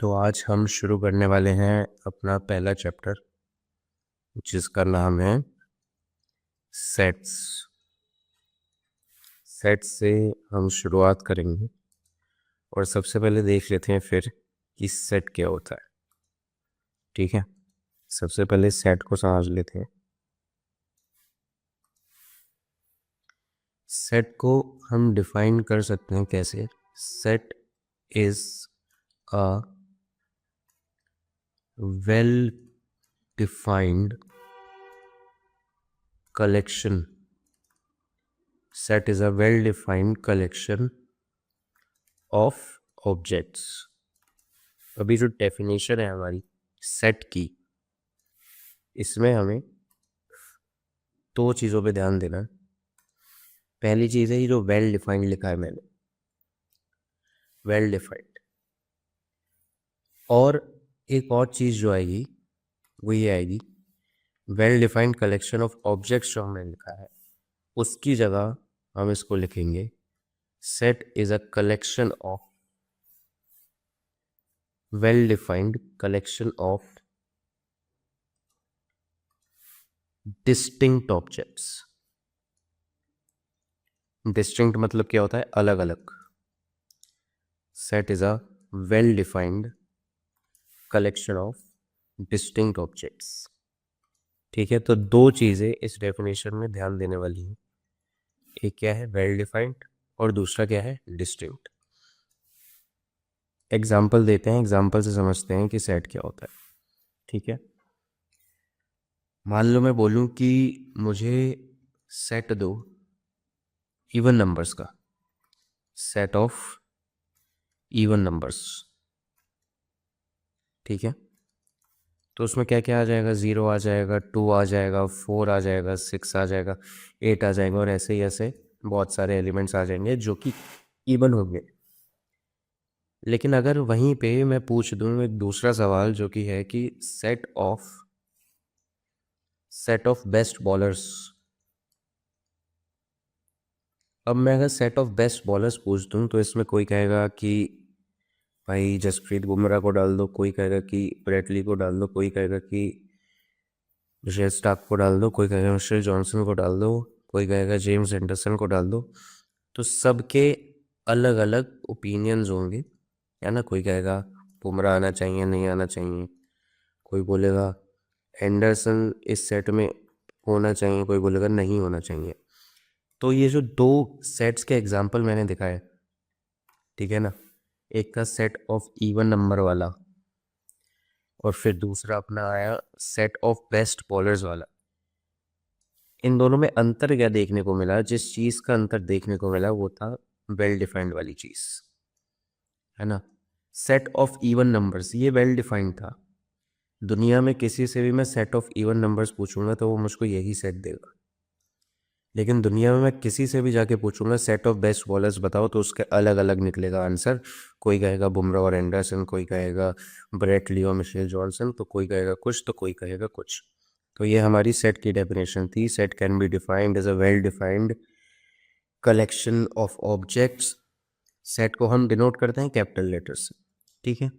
तो आज हम शुरू करने वाले हैं अपना पहला चैप्टर जिसका नाम है सेट्स। सेट्स से हम शुरुआत करेंगे और सबसे पहले देख लेते हैं फिर कि सेट क्या होता है। ठीक है, सबसे पहले सेट को समझ लेते हैं। सेट को हम डिफाइन कर सकते हैं कैसे। Set is a well defined collection. Set is a well-defined collection of objects. अभी जो डेफिनेशन है हमारी सेट की, इसमें हमें दो चीज़ों पे ध्यान देना है। पहली चीज़ है ये जो वेल डिफाइंड लिखा है मैंने, वेल डिफाइंड। और एक और चीज़ जो आएगी वो ये आएगी, well defined collection of objects जो हमने लिखा है उसकी जगह हम इसको लिखेंगे set is a collection of well defined collection of distinct objects. Distinct मतलब क्या होता है? अलग अलग। Set is a well defined collection of distinct objects. ठीक है, तो दो चीज़ें इस डेफिनेशन में ध्यान देने वाली हैं। एक क्या है? वेल डिफाइंड, और दूसरा क्या है? डिस्टिंक्ट। एग्जाम्पल देते हैं, एग्जाम्पल से समझते हैं कि सेट क्या होता है। ठीक है, मान लो मैं बोलूं कि मुझे सेट दो इवन नंबर्स का, सेट ऑफ इवन नंबर्स। ठीक है, तो उसमें क्या क्या आ जाएगा? 0 आ जाएगा, 2 आ जाएगा, 4 आ जाएगा, 6 आ जाएगा, 8 आ जाएगा, और ऐसे ही ऐसे बहुत सारे एलिमेंट्स आ जाएंगे जो कि इवन होंगे। लेकिन अगर वहीं पे मैं पूछ दूं एक दूसरा सवाल जो कि है कि सेट ऑफ बेस्ट बॉलर्स। अब मैं अगर सेट ऑफ बेस्ट बॉलर्स पूछ दूं तो इसमें कोई कहेगा कि भाई जसप्रीत बुमराह को डाल दो, कोई कहेगा कि ब्रेटली को डाल दो, कोई कहेगा कि मिशेल स्टार्क को डाल दो, कोई कहेगा मिशेल जॉनसन को डाल दो, कोई कहेगा जेम्स एंडरसन को डाल दो। तो सबके अलग अलग ओपिनियंस होंगे, है ना। कोई कहेगा बुमराह आना चाहिए, नहीं आना चाहिए, कोई बोलेगा एंडरसन इस सेट में होना चाहिए, कोई बोलेगा नहीं होना चाहिए। तो ये जो दो सेट्स के एग्जाम्पल मैंने दिखाए, ठीक है ना, एक था सेट ऑफ इवन नंबर वाला और फिर दूसरा अपना आया सेट ऑफ बेस्ट बॉलर्स वाला। इन दोनों में अंतर क्या देखने को मिला? जिस चीज़ का अंतर देखने को मिला वो था वेल डिफाइंड वाली चीज़, है ना। सेट ऑफ इवन नंबर्स ये वेल डिफाइंड था। दुनिया में किसी से भी मैं सेट ऑफ इवन नंबर्स पूछूंगा तो वो मुझको यही सेट देगा। लेकिन दुनिया में मैं किसी से भी जाके पूछूंगा सेट ऑफ बेस्ट बॉलर्स बताओ तो उसके अलग अलग निकलेगा आंसर। कोई कहेगा बुमराह और एंडरसन, कोई कहेगा ब्रेटली और मिशेल जॉनसन, तो कोई कहेगा कुछ, तो कोई कहेगा कुछ। तो ये हमारी सेट की डेफिनेशन थी। Set can be defined as a well defined collection of objects. Set को हम डिनोट करते हैं कैपिटल लेटर से। ठीक है,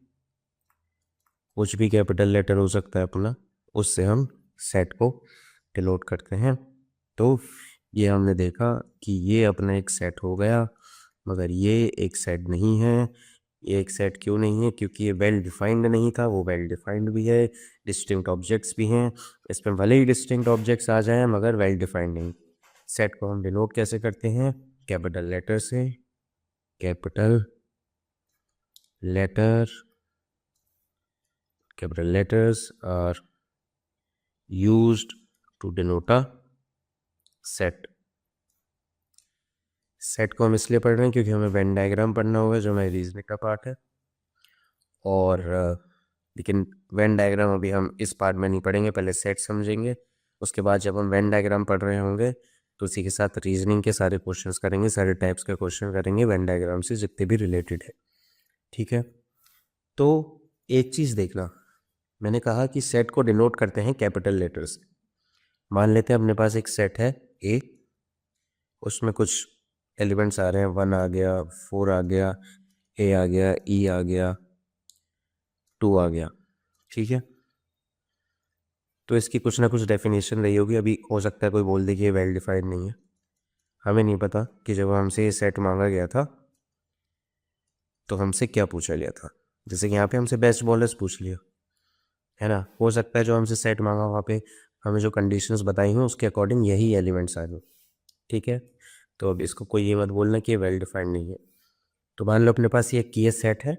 कुछ भी कैपिटल लेटर हो सकता है अपना, उससे हम सेट को डिनोट करते हैं। तो ये हमने देखा कि ये अपना एक सेट हो गया, मगर ये एक सेट नहीं है। ये एक सेट क्यों नहीं है? क्योंकि ये वेल डिफाइंड नहीं था, वो वेल डिफाइंड भी है, डिस्टिंक्ट ऑब्जेक्ट्स भी हैं। इसमें भले ही डिस्टिंक्ट ऑब्जेक्ट्स आ जाएं मगर वेल डिफाइंड नहीं। सेट को हम डिनोट कैसे करते हैं? कैपिटल लेटर से। Capital letters are used to denote a set. Set को हम इसलिए पढ़ रहे हैं क्योंकि हमें वेन डायग्राम पढ़ना होगा जो हमारी रीजनिंग का पार्ट है। और लेकिन वेन डायग्राम अभी हम इस पार्ट में नहीं पढ़ेंगे, पहले सेट समझेंगे। उसके बाद जब हम वेन डायग्राम पढ़ रहे होंगे तो उसी के साथ रीजनिंग के सारे क्वेश्चंस करेंगे, सारे टाइप्स के क्वेश्चन करेंगे वेन डायग्राम से जितने भी रिलेटेड है। ठीक है, तो एक चीज़ देखना, मैंने कहा कि सेट को डिनोट करते हैं कैपिटल लेटर से। मान लेते हैं अपने पास एक सेट है ए, उसमें कुछ एलिमेंट्स आ रहे हैं, 1 आ गया, 4 आ गया, ए आ गया, ई आ गया, 2 आ गया। ठीक है, तो इसकी कुछ ना कुछ डेफिनेशन रही होगी। अभी हो सकता है कोई बोल दे कि ये वेल डिफाइंड नहीं है, हमें नहीं पता कि जब हमसे ये सेट मांगा गया था तो हमसे क्या पूछा गया था। जैसे कि यहाँ पे हमसे बेस्ट बॉलर्स पूछ लिया, है ना। हो सकता है जो हमसे सेट मांगा वहाँ पे हमें जो कंडीशंस बताई हैं उसके अकॉर्डिंग यही एलिमेंट्स आ जाए। ठीक है, तो अब इसको कोई ये मत बोलना कि ये वेल डिफाइंड नहीं है। तो मान लो अपने पास ये की सेट है,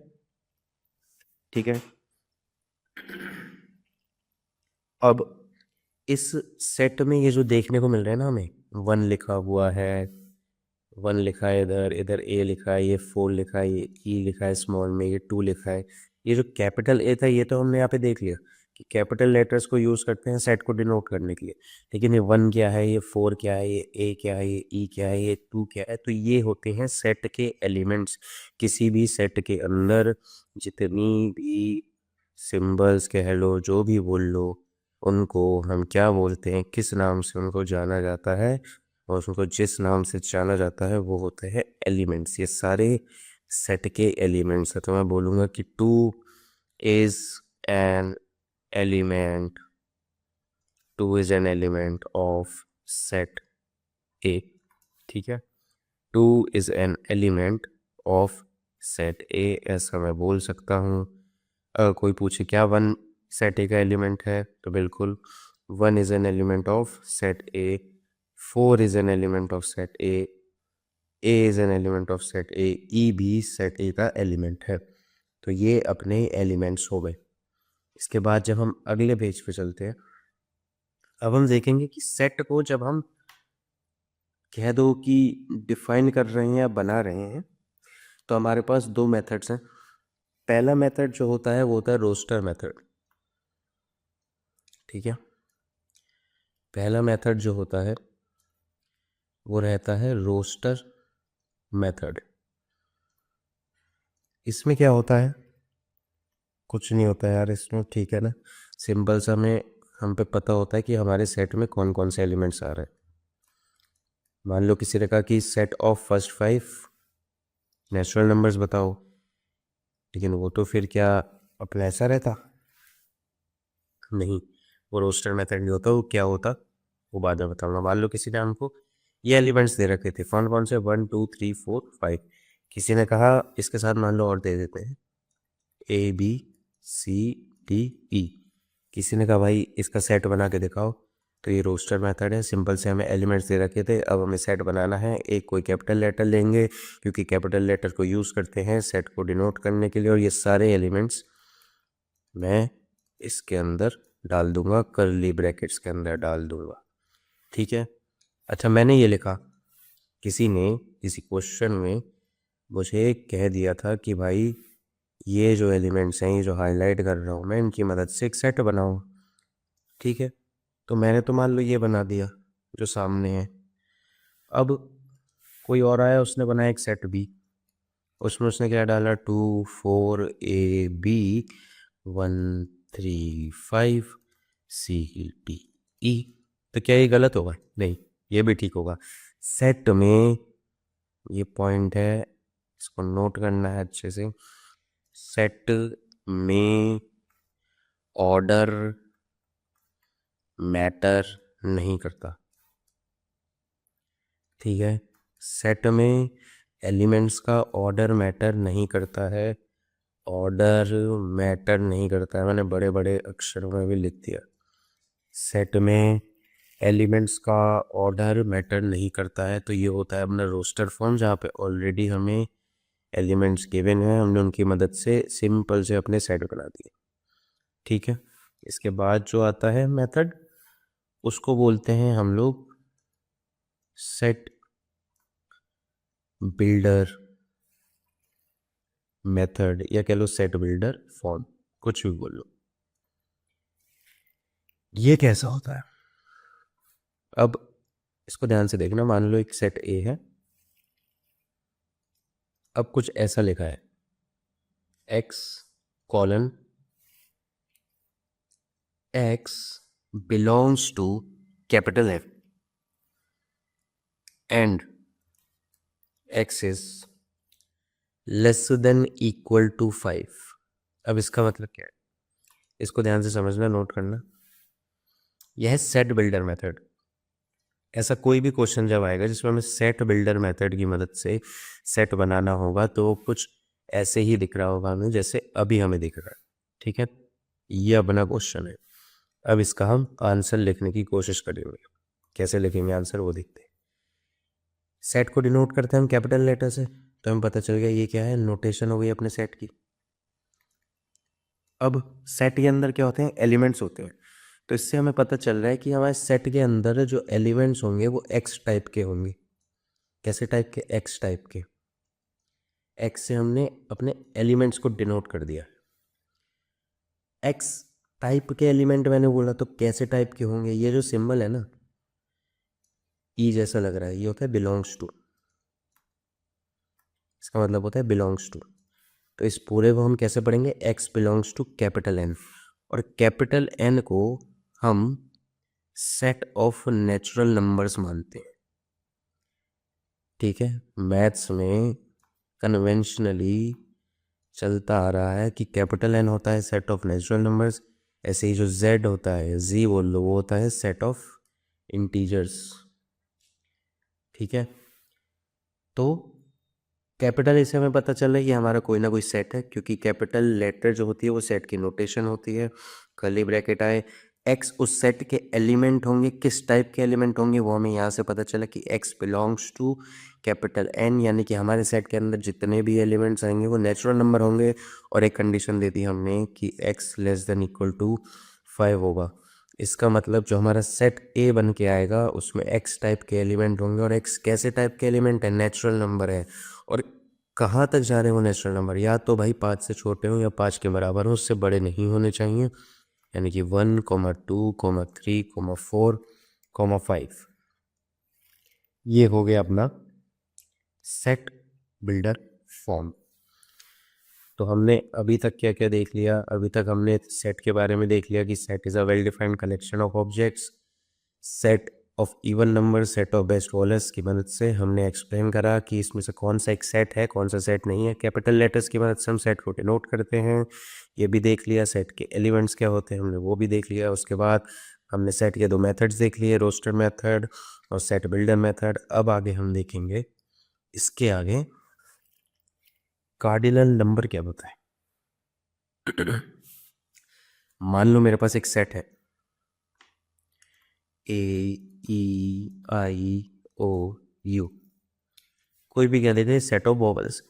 ठीक है। अब इस सेट में ये जो देखने को मिल रहा है ना, हमें 1 लिखा हुआ है, 1 लिखा है इधर, इधर ए लिखा है, ये 4 लिखा है, ये ई लिखा है स्मॉल में, ये 2 लिखा है। ये जो कैपिटल ए था ये तो हमने यहाँ पे देख लिया कि कैपिटल लेटर्स को यूज़ करते हैं सेट को डिनोट करने के लिए। लेकिन ये 1 क्या है, ये 4 क्या है, ये ए क्या है, ये ई क्या है, ये 2 क्या है, तो ये होते हैं सेट के एलिमेंट्स। किसी भी सेट के अंदर जितनी भी सिंबल्स कह लो, जो भी बोल लो, उनको हम क्या बोलते हैं, किस नाम से उनको जाना जाता है, और उनको जिस नाम से जाना जाता है वो होते हैं एलिमेंट्स। ये सारे सेट के एलिमेंट्स हैं। तो मैं बोलूँगा कि 2 is an element, 2 is an element of set ए। ठीक है, 2 is an element of set ए, ऐसा मैं बोल सकता हूँ। अगर कोई पूछे क्या 1 सेट ए का एलिमेंट है, तो बिल्कुल 1 is an element of set A, 4 is an element of set A, A is an element of set A, E भी सेट ए का एलिमेंट है। तो ये अपने एलिमेंट्स हो गए। इसके बाद जब हम अगले पेज पे चलते हैं, अब हम देखेंगे कि सेट को जब हम कह दो कि डिफाइन कर रहे हैं या बना रहे हैं, तो हमारे पास 2 मेथड्स हैं। पहला मेथड जो होता है वो होता है रोस्टर मेथड। ठीक है, पहला मेथड जो होता है वो रहता है रोस्टर मेथड। इसमें क्या होता है, कुछ नहीं होता है यार इसमें, ठीक है ना। सिंपल सा हमें हम पे पता होता है कि हमारे सेट में कौन कौन से एलिमेंट्स आ रहे हैं। मान लो किसी ने कहा कि set of first 5 natural numbers बताओ, लेकिन वो तो फिर क्या अपना ऐसा रहता, नहीं, वो रोस्टर मेथड नहीं होता। वो क्या होता वो बाद में बताऊंगा। मान लो किसी ने हमको ये एलिमेंट्स दे रखे थे, कौन कौन से, 1 2 3 4 5। किसी ने कहा इसके साथ मान लो और दे देते हैं ए बी सी डी ई। किसी ने कहा भाई इसका सेट बना के दिखाओ, तो ये रोस्टर मेथड है। सिंपल से हमें एलिमेंट्स दे रखे थे, अब हमें सेट बनाना है। एक कोई कैपिटल लेटर लेंगे क्योंकि कैपिटल लेटर को यूज़ करते हैं सेट को डिनोट करने के लिए, और ये सारे एलिमेंट्स मैं इसके अंदर डाल दूंगा, कर्ली ब्रैकेट्स के अंदर डाल दूंगा। ठीक है, अच्छा मैंने ये लिखा, किसी ने किसी क्वेश्चन में मुझे कह दिया था कि भाई ये जो एलिमेंट्स हैं, ये जो हाईलाइट कर रहा हूँ मैं, इनकी मदद से एक सेट बनाऊँ। ठीक है, तो मैंने तो मान लो ये बना दिया जो सामने है। अब कोई और आया, उसने बनाया एक सेट बी, उसमें उसने क्या डाला, 2 4 A B 1 3 5 C D E. तो क्या ये गलत होगा? नहीं, ये भी ठीक होगा। सेट में ये पॉइंट है, इसको नोट करना है अच्छे से। सेट में ऑर्डर मैटर नहीं करता। ठीक है, सेट में एलिमेंट्स का ऑर्डर मैटर नहीं करता है। ऑर्डर मैटर नहीं करता है, मैंने बड़े बड़े अक्षरों में भी लिख दिया। सेट में एलिमेंट्स का ऑर्डर मैटर नहीं करता है, तो ये होता है अपना रोस्टर फॉर्म, जहाँ पे ऑलरेडी हमें एलिमेंट्स गिवन हैं, हमने उनकी मदद से सिंपल से अपने सेट बना दिए। ठीक है, इसके बाद जो आता है मेथड, उसको बोलते हैं हम लोग सेट बिल्डर मेथड, या कह लो सेट बिल्डर फॉर्म, कुछ भी बोल लो। ये कैसा होता है, अब इसको ध्यान से देखना। मान लो एक सेट ए है, अब कुछ ऐसा लिखा है, x colon x belongs to capital F and x is less than equal to 5। अब इसका मतलब क्या है, इसको ध्यान से समझना, नोट करना। यह है सेट बिल्डर मेथड। ऐसा कोई भी क्वेश्चन जब आएगा जिसमें हमें सेट बिल्डर मेथड की मदद से सेट बनाना होगा तो कुछ ऐसे ही दिख रहा होगा हमें जैसे अभी हमें दिख रहा है। ठीक है, ये अपना क्वेश्चन है। अब इसका हम आंसर लिखने की कोशिश करेंगे। कैसे लिखेंगे आंसर वो देखते हैं। सेट को डिनोट करते हैं हम कैपिटल लेटर से, तो हमें पता चल गया ये क्या है, नोटेशन हो गई अपने सेट की। अब सेट के अंदर क्या होते हैं, एलिमेंट्स होते हैं। तो इससे हमें पता चल रहा है कि हमारे सेट के अंदर जो एलिमेंट्स होंगे वो एक्स टाइप के होंगे। कैसे टाइप के, एक्स टाइप के। एक्स से हमने अपने एलिमेंट्स को डिनोट कर दिया। एक्स टाइप के एलिमेंट मैंने बोला, तो कैसे टाइप के होंगे, ये जो सिंबल है ना ई जैसा लग रहा है, ये होता है बिलोंग्स टू। इसका मतलब होता है बिलोंग्स टू। तो इस पूरे को हम कैसे पढ़ेंगे, X belongs to capital N. और कैपिटल एन को हम सेट ऑफ नेचुरल नंबर्स मानते हैं। ठीक है, मैथ्स में कन्वेंशनली चलता आ रहा है कि कैपिटल एन होता है सेट ऑफ नेचुरल नंबर्स। ऐसे ही जो जेड होता है, जी बोल लो, वो होता है सेट ऑफ इंटीजर्स। ठीक है, तो कैपिटल इससे हमें पता चल रहा है कि हमारा कोई ना कोई सेट है, क्योंकि कैपिटल लेटर जो होती है वो सेट की नोटेशन होती है। कर्ली ब्रैकेट आए, एक्स उस सेट के एलिमेंट होंगे, किस टाइप के एलिमेंट होंगे वो हमें यहाँ से पता चला कि X belongs to capital N, यानी कि हमारे सेट के अंदर जितने भी एलिमेंट्स आएंगे वो नेचुरल नंबर होंगे। और एक कंडीशन दे दी हमने कि X less than equal to 5 होगा। इसका मतलब जो हमारा सेट ए बन के आएगा उसमें एक्स टाइप के एलिमेंट होंगे। और एक्स कैसे टाइप के एलिमेंट है, नेचुरल नंबर है। और कहाँ तक जा रहे हो नेचुरल नंबर, या तो भाई 5 से छोटे हो या 5 के बराबर हो, उससे बड़े नहीं होने चाहिए। यानी कि 1, 2, 3, 4, 5। ये हो गया अपना सेट बिल्डर फॉर्म। तो हमने अभी तक क्या क्या देख लिया, अभी तक हमने सेट के बारे में देख लिया कि set is a well defined collection of objects. Set of even number, set of best bowlers की मदद से हमने एक्सप्लेन करा कि इसमें से कौन सा एक सेट है, कौन सा सेट नहीं है। कैपिटल लेटर्स की मदद से हम सेट को डिनोट करते हैं, ये भी देख लिया। सेट के एलिमेंट्स क्या होते हैं हमने वो भी देख लिया। उसके बाद हमने सेट के 2 मेथड्स देख लिए, रोस्टर मेथड और सेट बिल्डर मेथड। अब आगे हम देखेंगे इसके आगे कार्डिनल नंबर क्या होता है। मान लो मेरे पास एक सेट है ए ई आई ओ यू, कोई भी कह देते हैं सेट ऑफ वॉवल्स।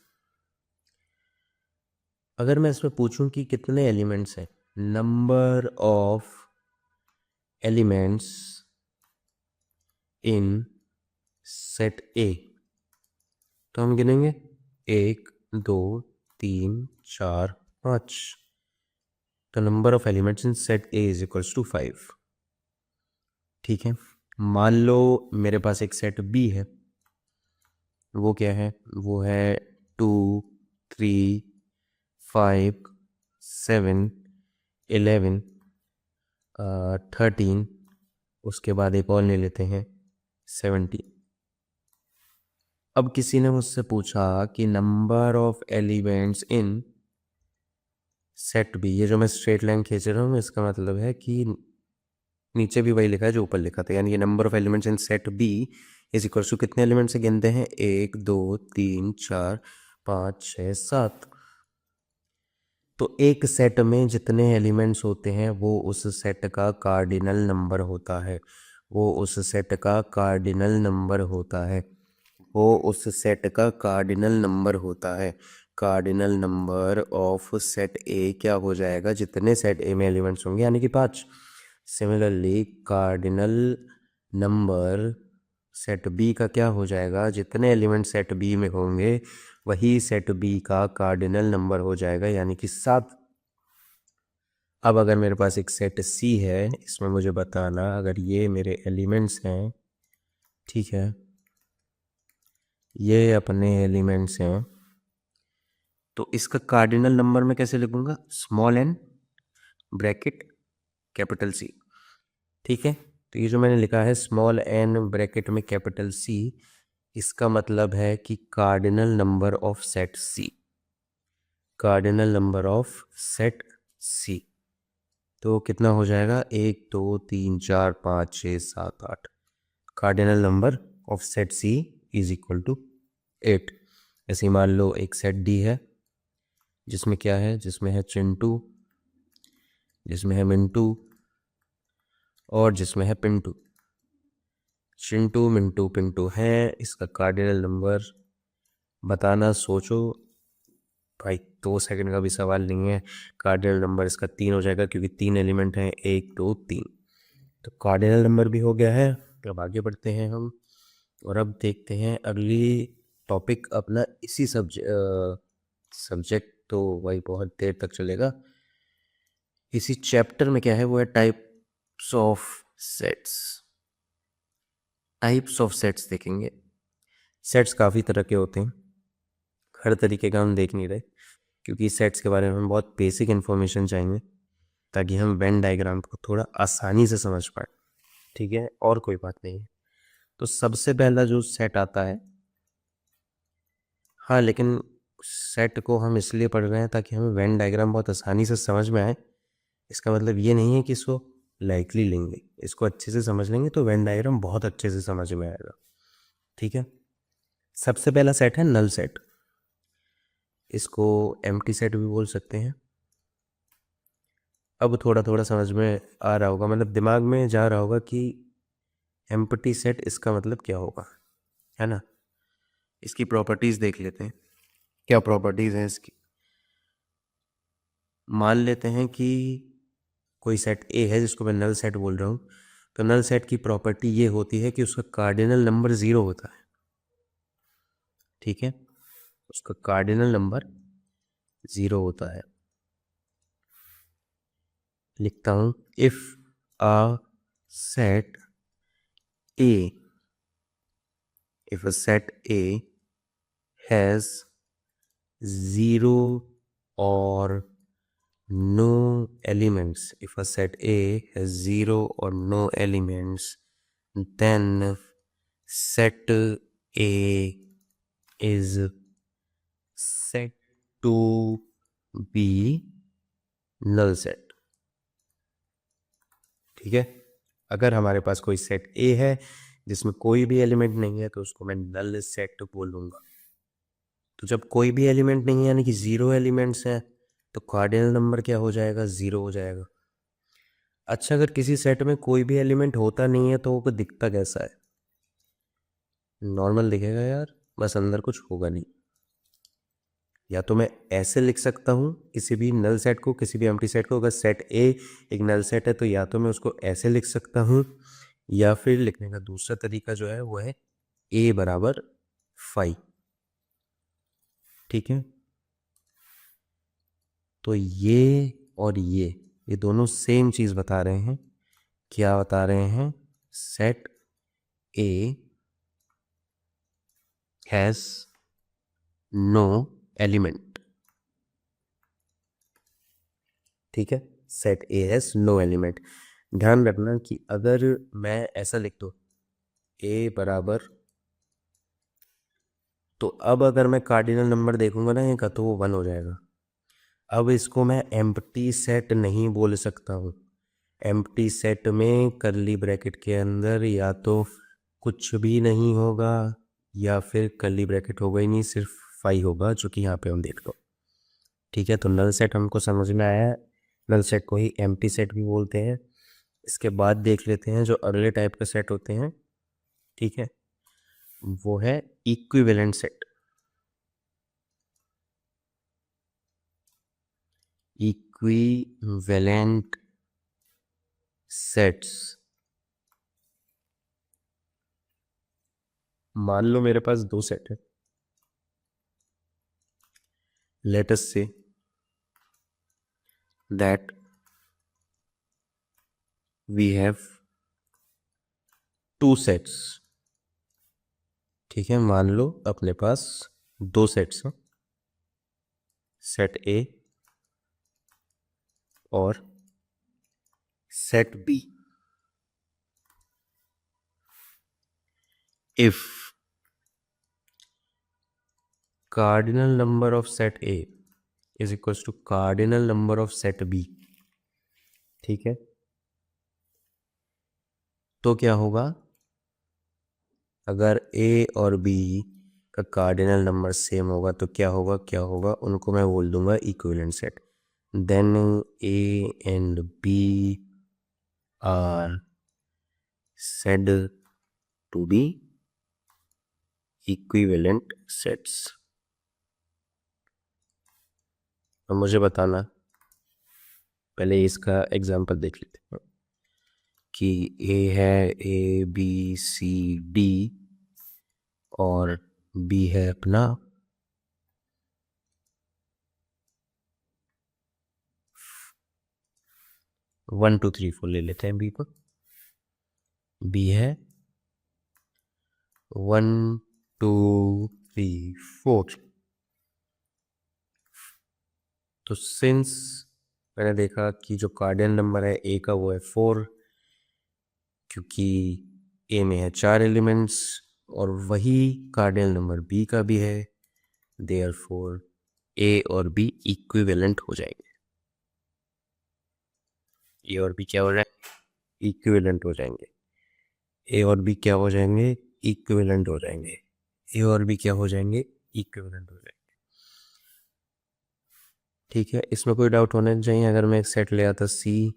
अगर मैं इसमें पूछूं कि कितने एलिमेंट्स हैं, number of elements in set A, तो हम गिनेंगे 1 2 3 4 5। तो number of elements in set A is equals to 5। ठीक है, मान लो मेरे पास एक सेट बी है, वो क्या है, वो है 2 3 5 7 11 13, उसके बाद एक और ले लेते हैं 17। अब किसी ने मुझसे पूछा कि number of elements in set B, ये जो मैं स्ट्रेट लाइन खींच रहा हूँ इसका मतलब है कि नीचे भी वही लिखा है जो ऊपर लिखा था, यानी ये number of elements in set B is equal to कितने एलिमेंट्स से गिनते हैं, 1 2 3 4 5 6 7। तो एक सेट में जितने एलिमेंट्स होते हैं वो उस सेट का कार्डिनल नंबर होता है। वो उस सेट का कार्डिनल नंबर होता है। वो उस सेट का कार्डिनल नंबर होता है। कार्डिनल नंबर ऑफ सेट ए क्या हो जाएगा, जितने सेट ए में एलिमेंट्स होंगे यानी कि 5। Similarly cardinal number set B का क्या हो जाएगा, जितने एलिमेंट सेट बी में होंगे वही सेट बी का कार्डिनल नंबर हो जाएगा, यानी कि 7। अब अगर मेरे पास एक सेट सी है, इसमें मुझे बताना अगर ये मेरे एलिमेंट्स हैं, ठीक है, ये अपने एलिमेंट्स हैं, तो इसका कार्डिनल नंबर मैं कैसे लिखूंगा, small n bracket capital C. ठीक है, तो ये जो मैंने लिखा है स्मॉल एन ब्रैकेट में कैपिटल सी, इसका मतलब है कि cardinal number of set C. Cardinal number of set C. तो कितना हो जाएगा, 1 2 3 4 5 6 7 8। Cardinal number of set C is equal to 8। ऐसे ही मान लो एक सेट डी है जिसमें क्या है, जिसमें है चिंटू, जिसमें है मिंटू और जिसमें है पिंटू। चिंटू मिंटू पिंटू हैं, इसका कार्डिनल नंबर बताना, सोचो भाई, 2 सेकंड का भी सवाल नहीं है। कार्डिनल नंबर इसका 3 हो जाएगा क्योंकि 3 एलिमेंट हैं, 1 2 3। तो कार्डिनल नंबर भी हो गया है। अब आगे बढ़ते हैं हम और अब देखते हैं अगली टॉपिक अपना इसी सब्जेक्ट तो वही बहुत देर तक चलेगा। इसी चैप्टर में क्या है, वो है types of sets. Types of sets देखेंगे। सेट्स काफ़ी तरह के होते हैं, हर तरीके का हम देख नहीं रहे क्योंकि सेट्स के बारे में हम बहुत बेसिक इन्फॉर्मेशन चाहिए ताकि हम वेन डायग्राम को थोड़ा आसानी से समझ पाए। ठीक है, और कोई बात नहीं है। तो सबसे पहला जो सेट आता है, हाँ लेकिन सेट को हम इसलिए पढ़ रहे हैं ताकि हमें वेन डायग्राम बहुत आसानी से समझ में आए। इसका मतलब ये नहीं है कि इसको लाइटली लेंगे, इसको अच्छे से समझ लेंगे तो वेन डायग्राम बहुत अच्छे से समझ में आएगा। ठीक है, सबसे पहला सेट है नल सेट। इसको एम्प्टी सेट भी बोल सकते हैं। अब थोड़ा थोड़ा समझ में आ रहा होगा, मतलब दिमाग में जा रहा होगा कि एम्प्टी सेट इसका मतलब क्या होगा, है ना। इसकी प्रॉपर्टीज़ देख लेते हैं, क्या प्रॉपर्टीज़ हैं इसकी। मान लेते हैं कि कोई सेट ए है जिसको मैं नल सेट बोल रहा हूँ। तो नल सेट की प्रॉपर्टी ये होती है कि उसका कार्डिनल नंबर 0 होता है। ठीक है, उसका कार्डिनल नंबर 0 होता है। लिखता हूँ, if a set A, if a set A has 0 or no elements, if a set A has 0 or no elements, then set A is said to be null set। ठीक है, अगर हमारे पास कोई set A है जिसमें कोई भी element नहीं है तो उसको मैं नल सेट बोलूँगा। तो जब कोई भी एलिमेंट नहीं है यानी कि 0 एलिमेंट्स हैं तो कार्डिनल नंबर क्या हो जाएगा, 0 हो जाएगा। अच्छा, अगर किसी सेट में कोई भी एलिमेंट होता नहीं है तो वो दिखता कैसा है, नॉर्मल दिखेगा यार, बस अंदर कुछ होगा नहीं। या तो मैं ऐसे लिख सकता हूँ किसी भी नल सेट को, किसी भी एम्प्टी सेट को, अगर सेट ए एक नल सेट है तो या तो मैं उसको ऐसे लिख सकता हूँ या फिर लिखने का दूसरा तरीका जो है वो है ए बराबर 5। ठीक है, तो ये और ये दोनों सेम चीज़ बता रहे हैं। क्या बता रहे हैं, set A has no element. ठीक है, set A has no element. ध्यान रखना कि अगर मैं ऐसा लिख दूँ ए बराबर, तो अब अगर मैं कार्डिनल नंबर देखूंगा ना ये का तो वो 1 हो जाएगा। अब इसको मैं एम्प्टी सेट नहीं बोल सकता हूँ। एम्प्टी सेट में कर्ली ब्रैकेट के अंदर या तो कुछ भी नहीं होगा या फिर कर्ली ब्रैकेट होगा ही नहीं, सिर्फ 5 होगा, जो कि यहाँ पे हम देख लो। ठीक है, तो नल सेट हमको समझ में आया है, नल सेट को ही एम्प्टी सेट भी बोलते हैं। इसके बाद देख लेते हैं जो अगले टाइप के सेट होते हैं। ठीक है, वो है इक्विवेलेंट सेट। इक्विवेलेंट सेट्स, मान लो मेरे पास 2 सेट है। Let us say that we have 2 sets. ठीक है, मान लो अपने पास 2 सेट्स हैं, सेट ए और set B. If cardinal number of set A is equals to cardinal number of set B. ठीक है, तो क्या होगा, अगर ए और बी का कार्डिनल नंबर सेम होगा तो क्या होगा, क्या होगा, उनको मैं बोल दूंगा equivalent set. Then A and B are said to be equivalent sets. अब मुझे बताना, पहले इसका एग्जांपल देख लेते हैं कि ए है, ए बी सी डी, और बी है अपना 1 2 3 4 ले लेते हैं बी को। बी है 1 2 3 4। तो सिंस मैंने देखा कि जो कार्डिनल नंबर है ए का वो है 4, क्योंकि ए में है 4 एलिमेंट्स, और वही कार्डिनल नंबर बी का भी है, देयरफॉर ए और बी इक्विवेलेंट हो जाएंगे। ए और बी क्या हो जाएंगे, इक्विवेलेंट हो जाएंगे। ए और बी क्या हो जाएंगे, इक्विवेलेंट हो जाएंगे। ए और बी क्या हो जाएंगे, इक्विवेलेंट हो जाएंगे। ठीक है, इसमें कोई डाउट होने चाहिए। अगर मैं एक सेट ले आता सी,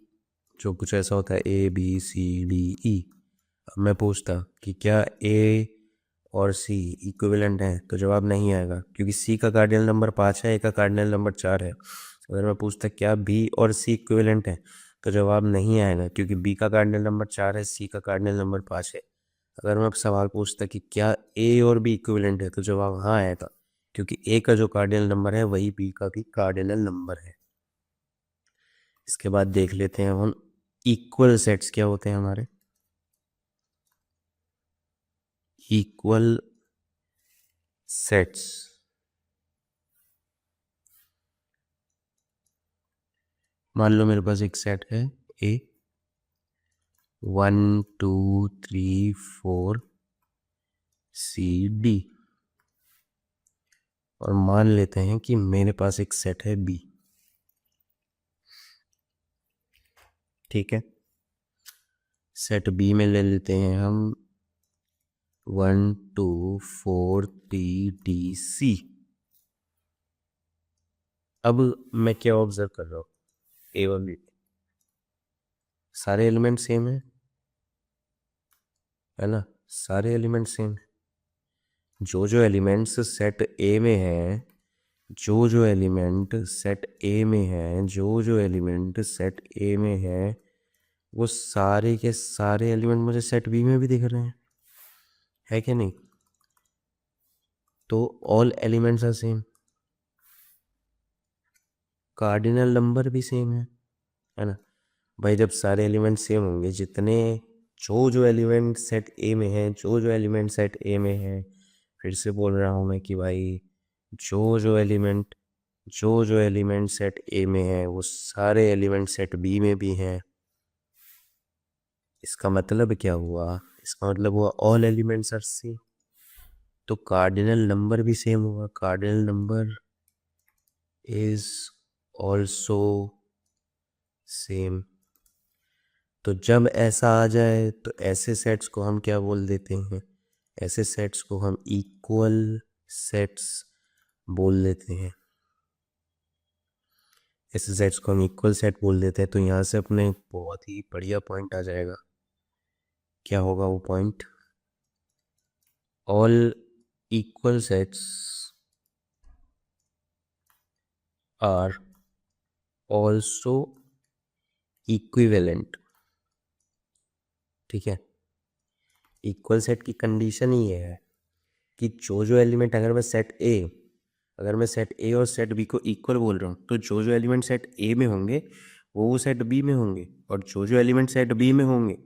जो कुछ ऐसा होता है ए बी सी डी ई, अब मैं पूछता कि क्या ए और सी इक्विवेलेंट हैं, तो जवाब नहीं आएगा, क्योंकि सी का कार्डिनल नंबर 5 है, ए का कार्डिनल नंबर 4 है। अगर मैं पूछता क्या बी और सी इक्विवेलेंट हैं, तो जवाब नहीं आएगा, क्योंकि बी का कार्डिनल नंबर 4 है, सी का कार्डिनल नंबर 5 है। अगर मैं सवाल पूछता कि क्या ए और बी इक्विवेलेंट है, तो जवाब हाँ आएगा, क्योंकि ए का जो कार्डिनल नंबर है वही बी का भी कार्डिनल नंबर है। इसके बाद देख लेते हैं हम इक्वल सेट्स क्या होते हैं हमारे। इक्वल सेट्स, मान लो मेरे पास एक सेट है ए 1 2 3 4 सी डी, और मान लेते हैं कि मेरे पास एक सेट है बी। ठीक है, सेट बी में ले लेते हैं हम 1 2 4 3 डी सी। अब मैं क्या ऑब्जर्व कर रहा हूँ, ए और बी सारे एलिमेंट सेम है ना, सारे एलिमेंट सेम। जो एलिमेंट्स सेट ए में हैं, जो एलिमेंट सेट ए में हैं, जो एलिमेंट सेट ए में है, वो सारे के सारे एलिमेंट मुझे सेट बी में भी दिख रहे हैं, है कि नहीं। तो all elements are same, cardinal number भी सेम है ना। भाई जब सारे एलिमेंट सेम होंगे, जितने जो एलिमेंट सेट ए में है, जो एलिमेंट सेट ए में है, फिर से बोल रहा हूँ मैं कि भाई जो एलिमेंट सेट ए में है वो सारे एलिमेंट सेट बी में भी हैं। इसका मतलब क्या हुआ, इसका मतलब हुआ ऑल एलिमेंट्स आर सेम। तो कार्डिनल नंबर भी सेम होगा, cardinal number is also same. तो जब ऐसा आ जाए तो ऐसे सेट्स को हम क्या बोल देते हैं, ऐसे सेट्स को हम इक्वल सेट्स बोल देते हैं। ऐसे सेट्स को हम इक्वल सेट बोल देते हैं। तो यहाँ से अपने बहुत ही बढ़िया पॉइंट आ जाएगा। क्या होगा वो point, all equal sets are also equivalent. ठीक है, इक्वल सेट की कंडीशन ही ये है कि जो एलिमेंट, अगर मैं सेट ए और सेट बी को इक्वल बोल रहा हूँ, तो जो एलिमेंट सेट ए में होंगे वो सेट बी में होंगे, और जो एलिमेंट सेट बी में होंगे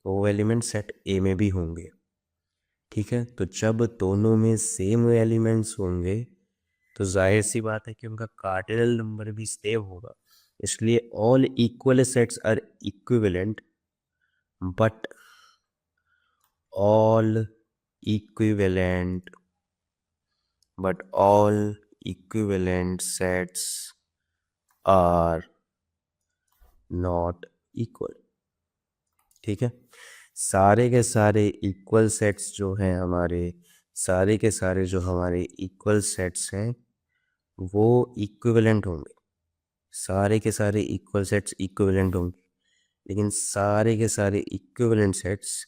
वो एलिमेंट सेट ए में भी होंगे। ठीक है, तो जब दोनों में सेम एलिमेंट्स होंगे तो जाहिर सी बात है कि उनका कार्डिनल नंबर भी सेम होगा। इसलिए all equal sets are equivalent, but all equivalent, but all equivalent sets are not equal. ठीक है, सारे के सारे इक्वल सेट्स जो हैं हमारे, सारे के सारे जो हमारे इक्वल सेट्स हैं वो इक्विवेलेंट होंगे। सारे के सारे इक्वल सेट्स इक्विवेलेंट होंगे, लेकिन सारे के सारे इक्विवेलेंट सेट्स,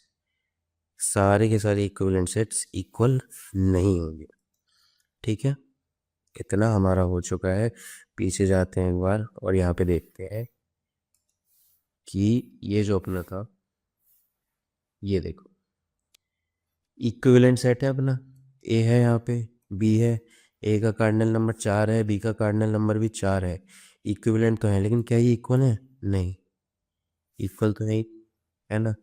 सारे के सारे इक्विवेलेंट सेट्स इक्वल नहीं होंगे। ठीक है, इतना हमारा हो चुका है। पीछे जाते हैं एक बार और यहाँ पे देखते हैं कि ये जो अपना था, ये देखो इक्विवेलेंट सेट है अपना। ए है यहाँ पे, बी है, ए का कार्डिनल नंबर 4 है, बी का कार्डिनल नंबर भी 4 है। इक्विवेलेंट तो है, लेकिन क्या ये इक्वल है? नहीं, इक्वल तो नहीं है ना।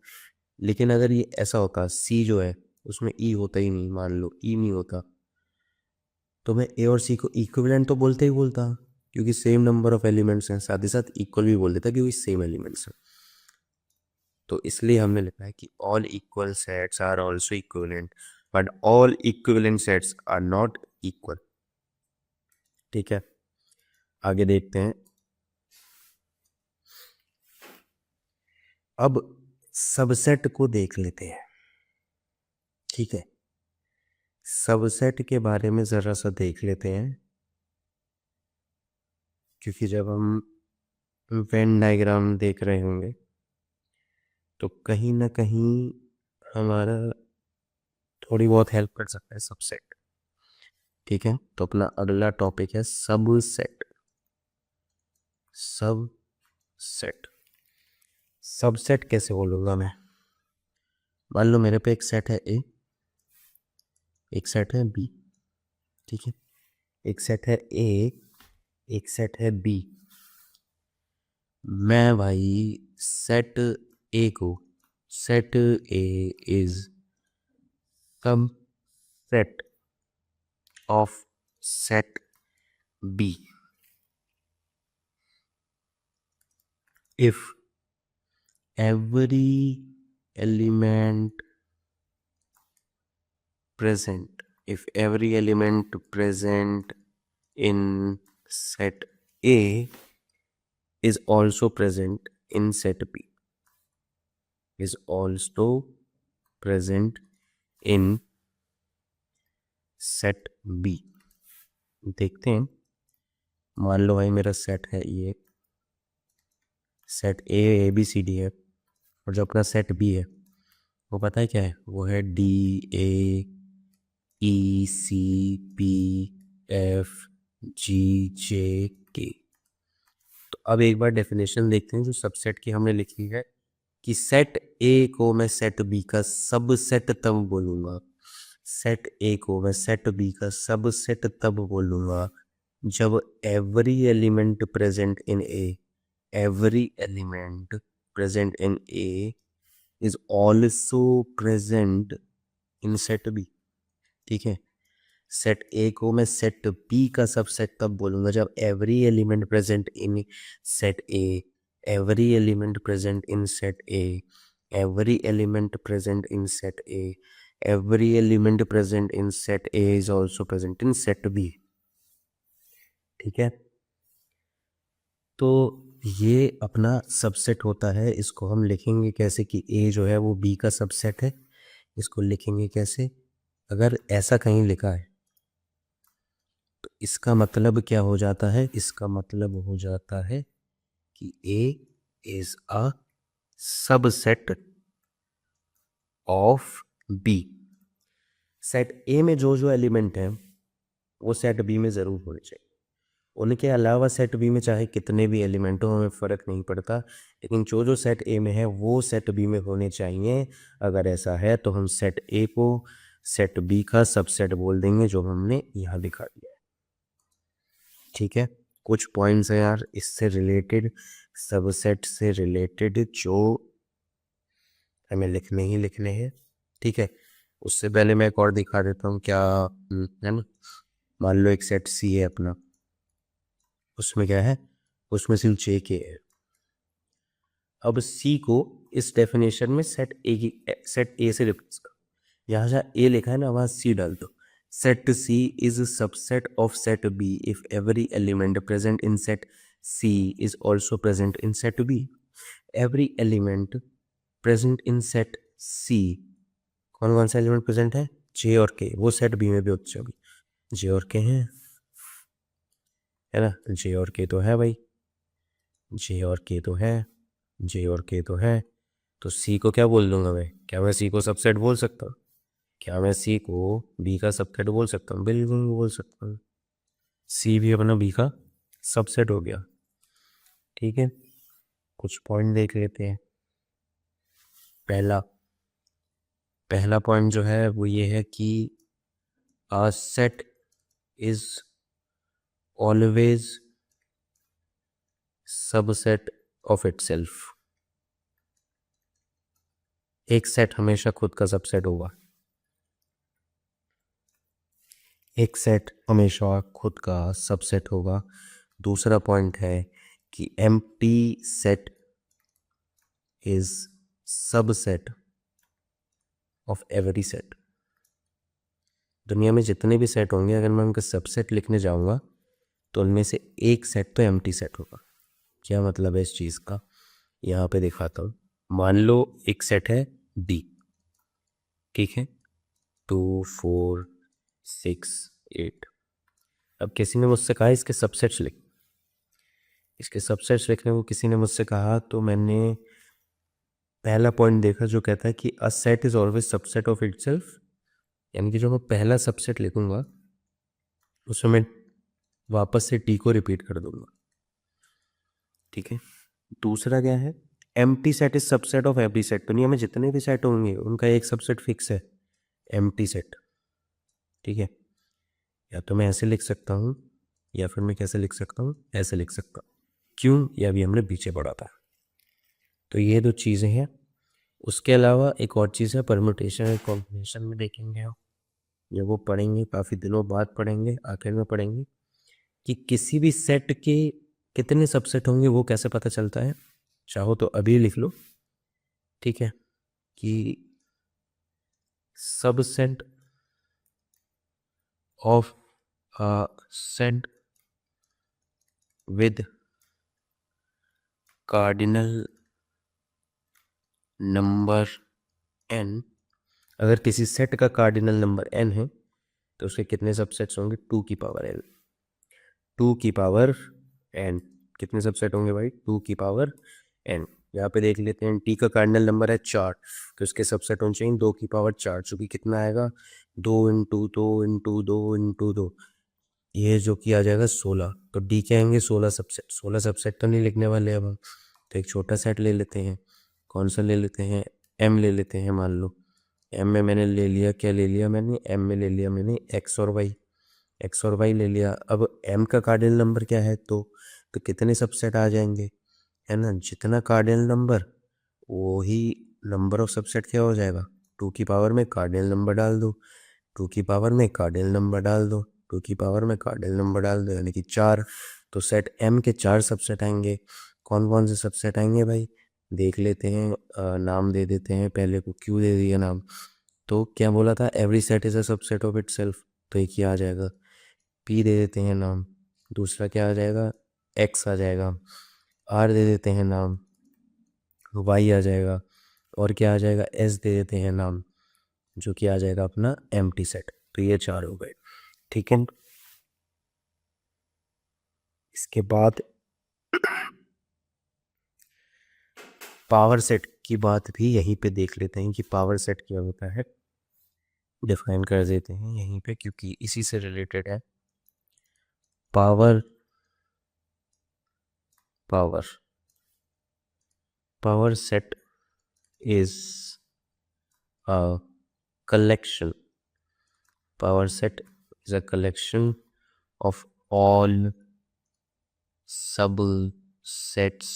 लेकिन अगर ये ऐसा होता, सी जो है उसमें ई होता ही नहीं, मान लो ई नहीं होता, तो मैं ए और सी को इक्विवेलेंट तो बोलते ही बोलता, क्योंकि सेम नंबर ऑफ एलिमेंट्स हैं। साथ ही साथ इक्वल भी बोल देता, क्योंकि सेम एलिमेंट्स हैं। तो इसलिए हमने लिखा है कि all equal sets are also equivalent, but all equivalent sets are not equal. ठीक है, आगे देखते हैं। अब सबसेट को देख लेते हैं। ठीक है, सबसेट के बारे में ज़रा सा देख लेते हैं, क्योंकि जब हम वेन डायग्राम देख रहे होंगे तो कहीं ना कहीं हमारा थोड़ी बहुत हेल्प कर सकता है सबसेट। ठीक है, तो अपना अगला टॉपिक है सबसेट। सबसेट, सबसेट कैसे बोलूँगा मैं? मान लो मेरे पे एक सेट है ए, एक सेट है बी। ठीक है, एक सेट है ए, एक सेट है बी। मैं भाई सेट ए को, set A is subset of set B if every element present, if every element present in set A is also present in set B, is also present in set B। देखते हैं, मान लो भाई मेरा set है ये, set A B C D है, और जो अपना सेट बी है वो पता है क्या है? वो है D A E C P F G J K. तो अब एक बार डेफिनेशन देखते हैं जो सबसेट की हमने लिखी है, कि सेट ए को मैं सेट बी का सबसेट तब बोलूँगा, सेट ए को मैं सेट बी का सबसेट तब बोलूँगा जब every element present in A, every element present in A is also present in set B. ठीक है, सेट ए को मैं सेट बी का सबसेट तब बोलूँगा जब every element present in set A, every element present in set A, every element present in set A, every element present in set A is also present in set B. ठीक है, तो ये अपना subset होता है। इसको हम लिखेंगे कैसे कि ए जो है वो बी का सबसेट है? इसको लिखेंगे कैसे? अगर ऐसा कहीं लिखा है तो इसका मतलब क्या हो जाता है? इसका मतलब हो जाता है कि A is a subset of B. Set A में जो जो एलिमेंट है वो सेट बी में ज़रूर होने चाहिए। उनके अलावा सेट बी में चाहे कितने भी एलिमेंट हो, हमें फ़र्क नहीं पड़ता, लेकिन जो जो सेट ए में है वो सेट बी में होने चाहिए। अगर ऐसा है तो हम सेट ए को सेट बी का सबसेट बोल देंगे, जो हमने यहाँ दिखा दिया है। ठीक है, कुछ पॉइंट्स है यार इससे रिलेटेड, सबसेट से रिलेटेड, जो हमें लिखने ही लिखने हैं। ठीक है, उससे पहले मैं एक और दिखा देता हूँ क्या है ना। मान लो एक सेट सी है अपना, उसमें क्या है? उसमें सिर्फ जे के है। अब सी को इस डेफिनेशन में सेट ए से रिप्लेस करो। यहाँ जहाँ ए लिखा है ना वहाँ सी डाल दो। set C is a subset of set B if every element present in set C is also present in set B. Every element present in set C, कौन कौन सा एलिमेंट प्रेजेंट है? J और K, वो set B में भी होते हैं, J और K हैं, है ना? J और K तो है भाई, J और K तो है, J और K तो है, तो C को क्या बोल दूंगा मैं? क्या मैं C को सबसेट बोल सकता हूँ? क्या मैं C को B का सबसेट बोल सकता हूँ? बिल्कुल बोल सकता हूँ। C भी अपना B का सबसेट हो गया। ठीक है, कुछ पॉइंट देख लेते हैं। पहला पॉइंट जो है वो ये है कि a set is always subset of itself। एक सेट हमेशा खुद का सबसेट होगा, एक सेट हमेशा खुद का सबसेट होगा। दूसरा पॉइंट है कि empty set is subset of every set. दुनिया में जितने भी सेट होंगे, अगर मैं उनका सबसेट लिखने जाऊंगा तो उनमें से एक सेट तो एम्प्टी सेट होगा। क्या मतलब है इस चीज़ का? यहाँ पे दिखाता हूँ। मान लो एक सेट है D, ठीक है, 2 4 6 8। अब किसी ने मुझसे कहा इसके सबसेट्स लिख, इसके सबसेट्स लिखने को किसी ने मुझसे कहा, तो मैंने पहला पॉइंट देखा जो कहता है कि a set is always subset of itself, यानी कि जो मैं पहला सबसेट लिखूंगा उसमें मैं वापस से टी को रिपीट कर दूंगा। ठीक है, दूसरा क्या है? Empty set is subset of every set. दुनिया में जितने भी सेट होंगे उनका एक सबसेट फिक्स है, एम्प्टी सेट। ठीक है, या तो मैं ऐसे लिख सकता हूँ, या फिर मैं कैसे लिख सकता हूँ? ऐसे लिख सकता हूँ। क्यों? ये अभी हमने पीछे पढ़ा था। तो ये दो चीज़ें हैं। उसके अलावा एक और चीज़ है, परम्यूटेशन और कॉम्बिनेशन में देखेंगे हम, ये वो पढ़ेंगे, काफ़ी दिनों बाद पढ़ेंगे, आखिर में पढ़ेंगे कि किसी भी सेट के कितने सबसेट होंगे वो कैसे पता चलता है। चाहो तो अभी लिख लो, ठीक है, कि subset of a set with cardinal number n, अगर किसी सेट का कार्डिनल नंबर n है तो उसके कितने सबसेट्स होंगे? 2 की पावर n, 2 की पावर n। कितने सबसेट होंगे भाई? 2 की पावर n। यहाँ पे देख लेते हैं, t का कार्डिनल नंबर है 4, तो उसके सबसेट होने चाहिए 2 की पावर 4, जो कि कितना आएगा? 2 इंटू 2 इंटू 2 इंटू 2, ये जो कि आ जाएगा 16। तो d के आएंगे 16 सबसेट। 16 सबसेट तो नहीं लिखने वाले अब हम, तो एक छोटा सेट ले लेते हैं। कौन सा ले लेते हैं? m ले लेते हैं। मान लो m में मैंने ले लिया, क्या ले लिया मैंने? m में ले लिया मैंने x और y ले लिया। अब m का कार्डिनल नंबर क्या है? तो कितने सबसेट आ जाएंगे, है ना? जितना कार्डिनल नंबर वो ही नंबर ऑफ सबसेट क्या हो जाएगा? 2 की पावर में कार्डिनल नंबर डाल दो, 2 की पावर में कार्डिनल नंबर डाल दो, 2 की पावर में कार्डिनल नंबर डाल दो, यानी कि 4। तो सेट m के 4 सबसेट आएंगे। कौन कौन से सबसेट आएंगे भाई? देख लेते हैं, नाम दे देते हैं। पहले को क्यों दे दिया नाम? तो क्या बोला था? Every set is a subset of itself, तो एक ही आ जाएगा। p दे देते हैं नाम। दूसरा क्या आ जाएगा? x आ जाएगा। r दे देते हैं नाम, y आ जाएगा। और क्या आ जाएगा? s दे देते हैं नाम, जो कि आ जाएगा अपना एम्प्टी सेट। तो ये 4 हो गए, ठीक है। इसके बाद पावर सेट की बात भी यहीं पे देख लेते हैं कि पावर सेट क्या होता है, डिफाइन कर देते हैं यहीं पे, क्योंकि इसी से रिलेटेड है। Power set is a collection. Power set is a collection of all subsets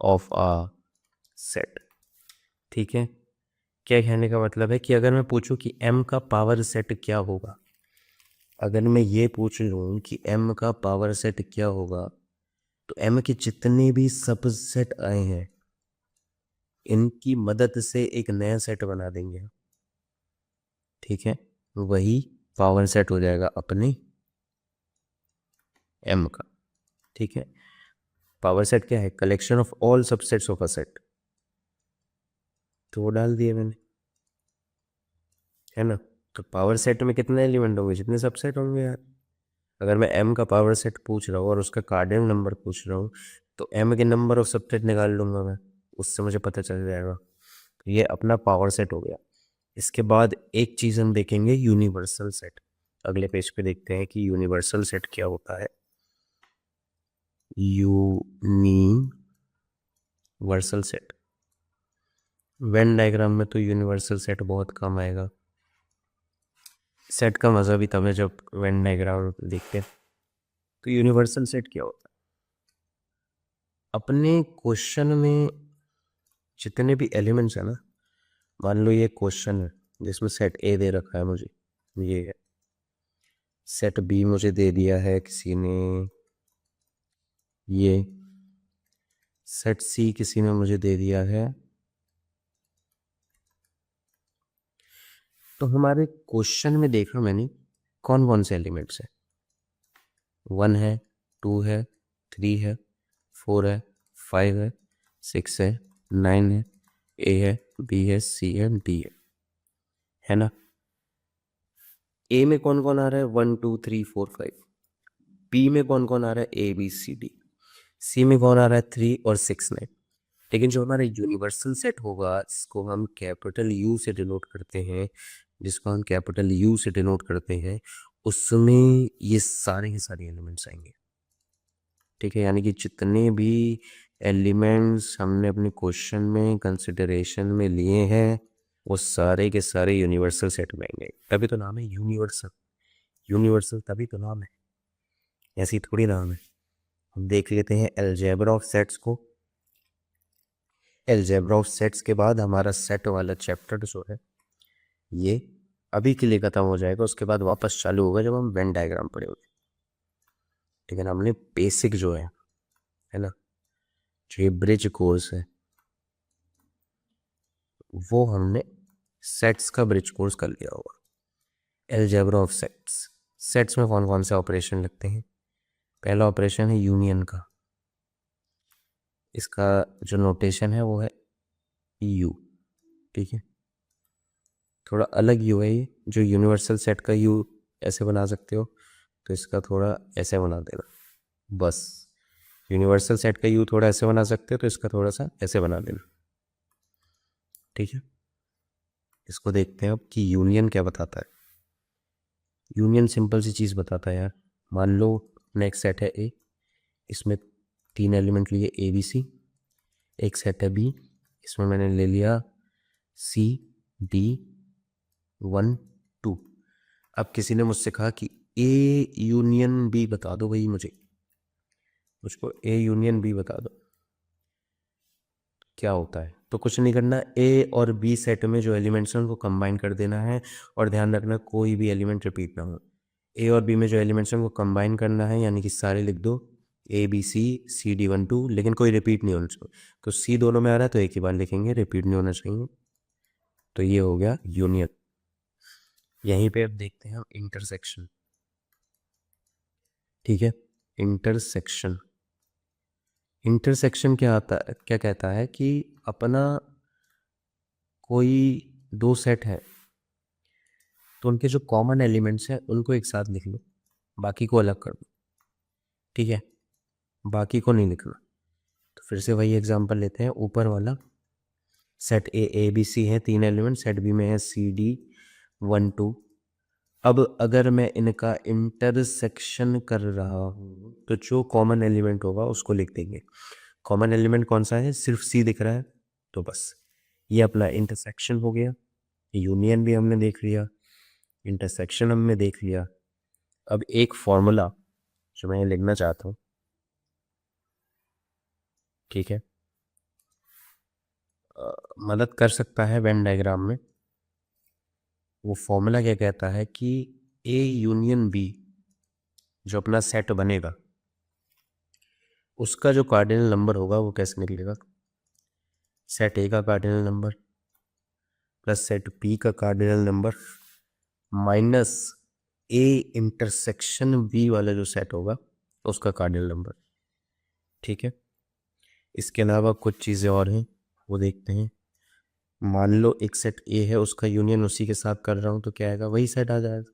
of a set। ठीक है, क्या कहने का मतलब है कि अगर मैं पूछूं कि m का पावर सेट क्या होगा, अगर मैं ये पूछ लूँ कि m का पावर सेट क्या होगा, तो m के जितने भी सबसेट आए हैं इनकी मदद से एक नया सेट बना देंगे। ठीक है, वही पावर सेट हो जाएगा अपने एम का। ठीक है, पावर सेट क्या है? Collection of all subsets of a set, तो वो डाल दिए मैंने, है ना। तो पावर सेट में कितने एलिमेंट होंगे? जितने सबसेट होंगे यार। अगर मैं एम का पावर सेट पूछ रहा हूँ और उसका कार्डिनल नंबर पूछ रहा हूँ, तो एम के नंबर ऑफ सबसेट निकाल लूंगा मैं, उससे मुझे पता चल जाएगा। तो ये अपना पावर सेट हो गया। इसके बाद एक चीज़ हम देखेंगे, यूनिवर्सल सेट। अगले पेज पे देखते हैं कि यूनिवर्सल सेट क्या होता है। यूनिवर्सल सेट, वेन डायग्राम में तो यूनिवर्सल सेट बहुत कम आएगा। सेट का मज़ा भी तब है जब वेन डायग्राम देखते हैं। तो यूनिवर्सल सेट क्या होता है? अपने क्वेश्चन में जितने भी एलिमेंट्स है ना, मान लो ये क्वेश्चन है जिसमें सेट ए दे रखा है मुझे, ये है। सेट बी मुझे दे दिया है किसी ने, ये। सेट सी किसी ने मुझे दे दिया है। तो हमारे क्वेश्चन में देखा मैंने कौन कौन से एलिमेंट्स है। 1 है, 2 है, 3 है, 4 है, 5 है, 6 है, 9 है, ए है, बी है, सी है, डी है ना। ए में कौन कौन आ रहा है? 1 2 3 4 5। बी में कौन कौन आ रहा है? ए बी सी डी। सी में कौन आ रहा है? 3 और 6 9। लेकिन जो हमारा यूनिवर्सल सेट होगा, जिसको हम कैपिटल यू से डिनोट करते हैं, उसमें ये सारे के सारे एलिमेंट्स आएंगे। ठीक है, यानी कि जितने भी एलिमेंट्स हमने अपने क्वेश्चन में कंसिडरेशन में लिए हैं, वो सारे के सारे यूनिवर्सल सेट में आएंगे। तभी तो नाम है यूनिवर्सल। यूनिवर्सल तभी तो नाम है, ऐसी थोड़ी नाम है। हम देख लेते हैं अलजेब्रा ऑफ सेट्स को। अलजेब्रा ऑफ सेट्स के बाद हमारा सेट वाला चैप्टर जो है ये अभी के लिए खत्म हो जाएगा। उसके बाद वापस चालू होगा जब हम वेन डायग्राम पढ़ेंगे। लेकिन हमने बेसिक जो है ना, जो ये ब्रिज कोर्स है, वो हमने सेट्स का ब्रिज कोर्स कर लिया होगा। अलजेब्रा ऑफ सेट्स, सेट्स में कौन कौन से ऑपरेशन लगते हैं? पहला ऑपरेशन है यूनियन का। इसका जो नोटेशन है वो है यू। ठीक है, थोड़ा अलग यू है ये। जो यूनिवर्सल सेट का यू ऐसे बना सकते हो, तो इसका थोड़ा ऐसे बना देना बस। यूनिवर्सल सेट का यू थोड़ा ऐसे बना सकते हो, तो इसका थोड़ा सा ऐसे बना देना। ठीक है, इसको देखते हैं अब कि यूनियन क्या बताता है। यूनियन सिंपल सी चीज़ बताता है यार। मान लो नेक्स्ट सेट है ए, इसमें 3 एलिमेंट लिए ए बी सी। एक सेट है बी, इसमें मैंने ले लिया सी डी 1 2। अब किसी ने मुझसे कहा कि ए यूनियन बी बता दो भाई, मुझको ए यूनियन बी बता दो, क्या होता है? तो कुछ नहीं करना, ए और बी सेट में जो एलिमेंट्स हैं उनको कंबाइन कर देना है। और ध्यान रखना कोई भी एलिमेंट रिपीट ना हो। ए और बी में जो एलिमेंट्स हैं उनको कंबाइन करना है, यानी कि सारे लिख दो ए बी सी डी 1 2, लेकिन कोई रिपीट नहीं होना चाहिए। तो सी दोनों में आ रहा है तो एक ही बार लिखेंगे, रिपीट नहीं होना चाहिए। तो ये हो गया यूनियन। यहीं पे अब देखते हैं हम इंटरसेक्शन। ठीक है, इंटरसेक्शन। इंटरसेक्शन क्या आता है, क्या कहता है कि अपना कोई 2 सेट है, तो उनके जो कॉमन एलिमेंट्स हैं उनको एक साथ लिख लो, बाकी को अलग कर दो। ठीक है, बाकी को नहीं लिखना। तो फिर से वही एग्जांपल लेते हैं, ऊपर वाला सेट ए बी सी है 3 एलिमेंट, सेट बी में है सी डी 1 2। अब अगर मैं इनका इंटरसेक्शन कर रहा हूँ, तो जो कॉमन एलिमेंट होगा उसको लिख देंगे। कॉमन एलिमेंट कौन सा है? सिर्फ सी दिख रहा है, तो बस ये अपना इंटरसेक्शन हो गया। यूनियन भी हमने देख लिया, इंटरसेक्शन हमने देख लिया। अब एक फॉर्मूला जो मैं लिखना चाहता हूँ, ठीक है, मदद कर सकता है वेन डायग्राम में। वो फॉर्मूला क्या कहता है कि ए यूनियन बी जो अपना सेट बनेगा, उसका जो कार्डिनल नंबर होगा वो कैसे निकलेगा? सेट ए का cardinal number plus set B का cardinal number minus A intersection B वाला जो सेट होगा उसका कार्डिनल नंबर। ठीक है, इसके अलावा कुछ चीज़ें और हैं, वो देखते हैं। मान लो एक सेट ए है, उसका यूनियन उसी के साथ कर रहा हूँ तो क्या आएगा, वही सेट आ जाएगा,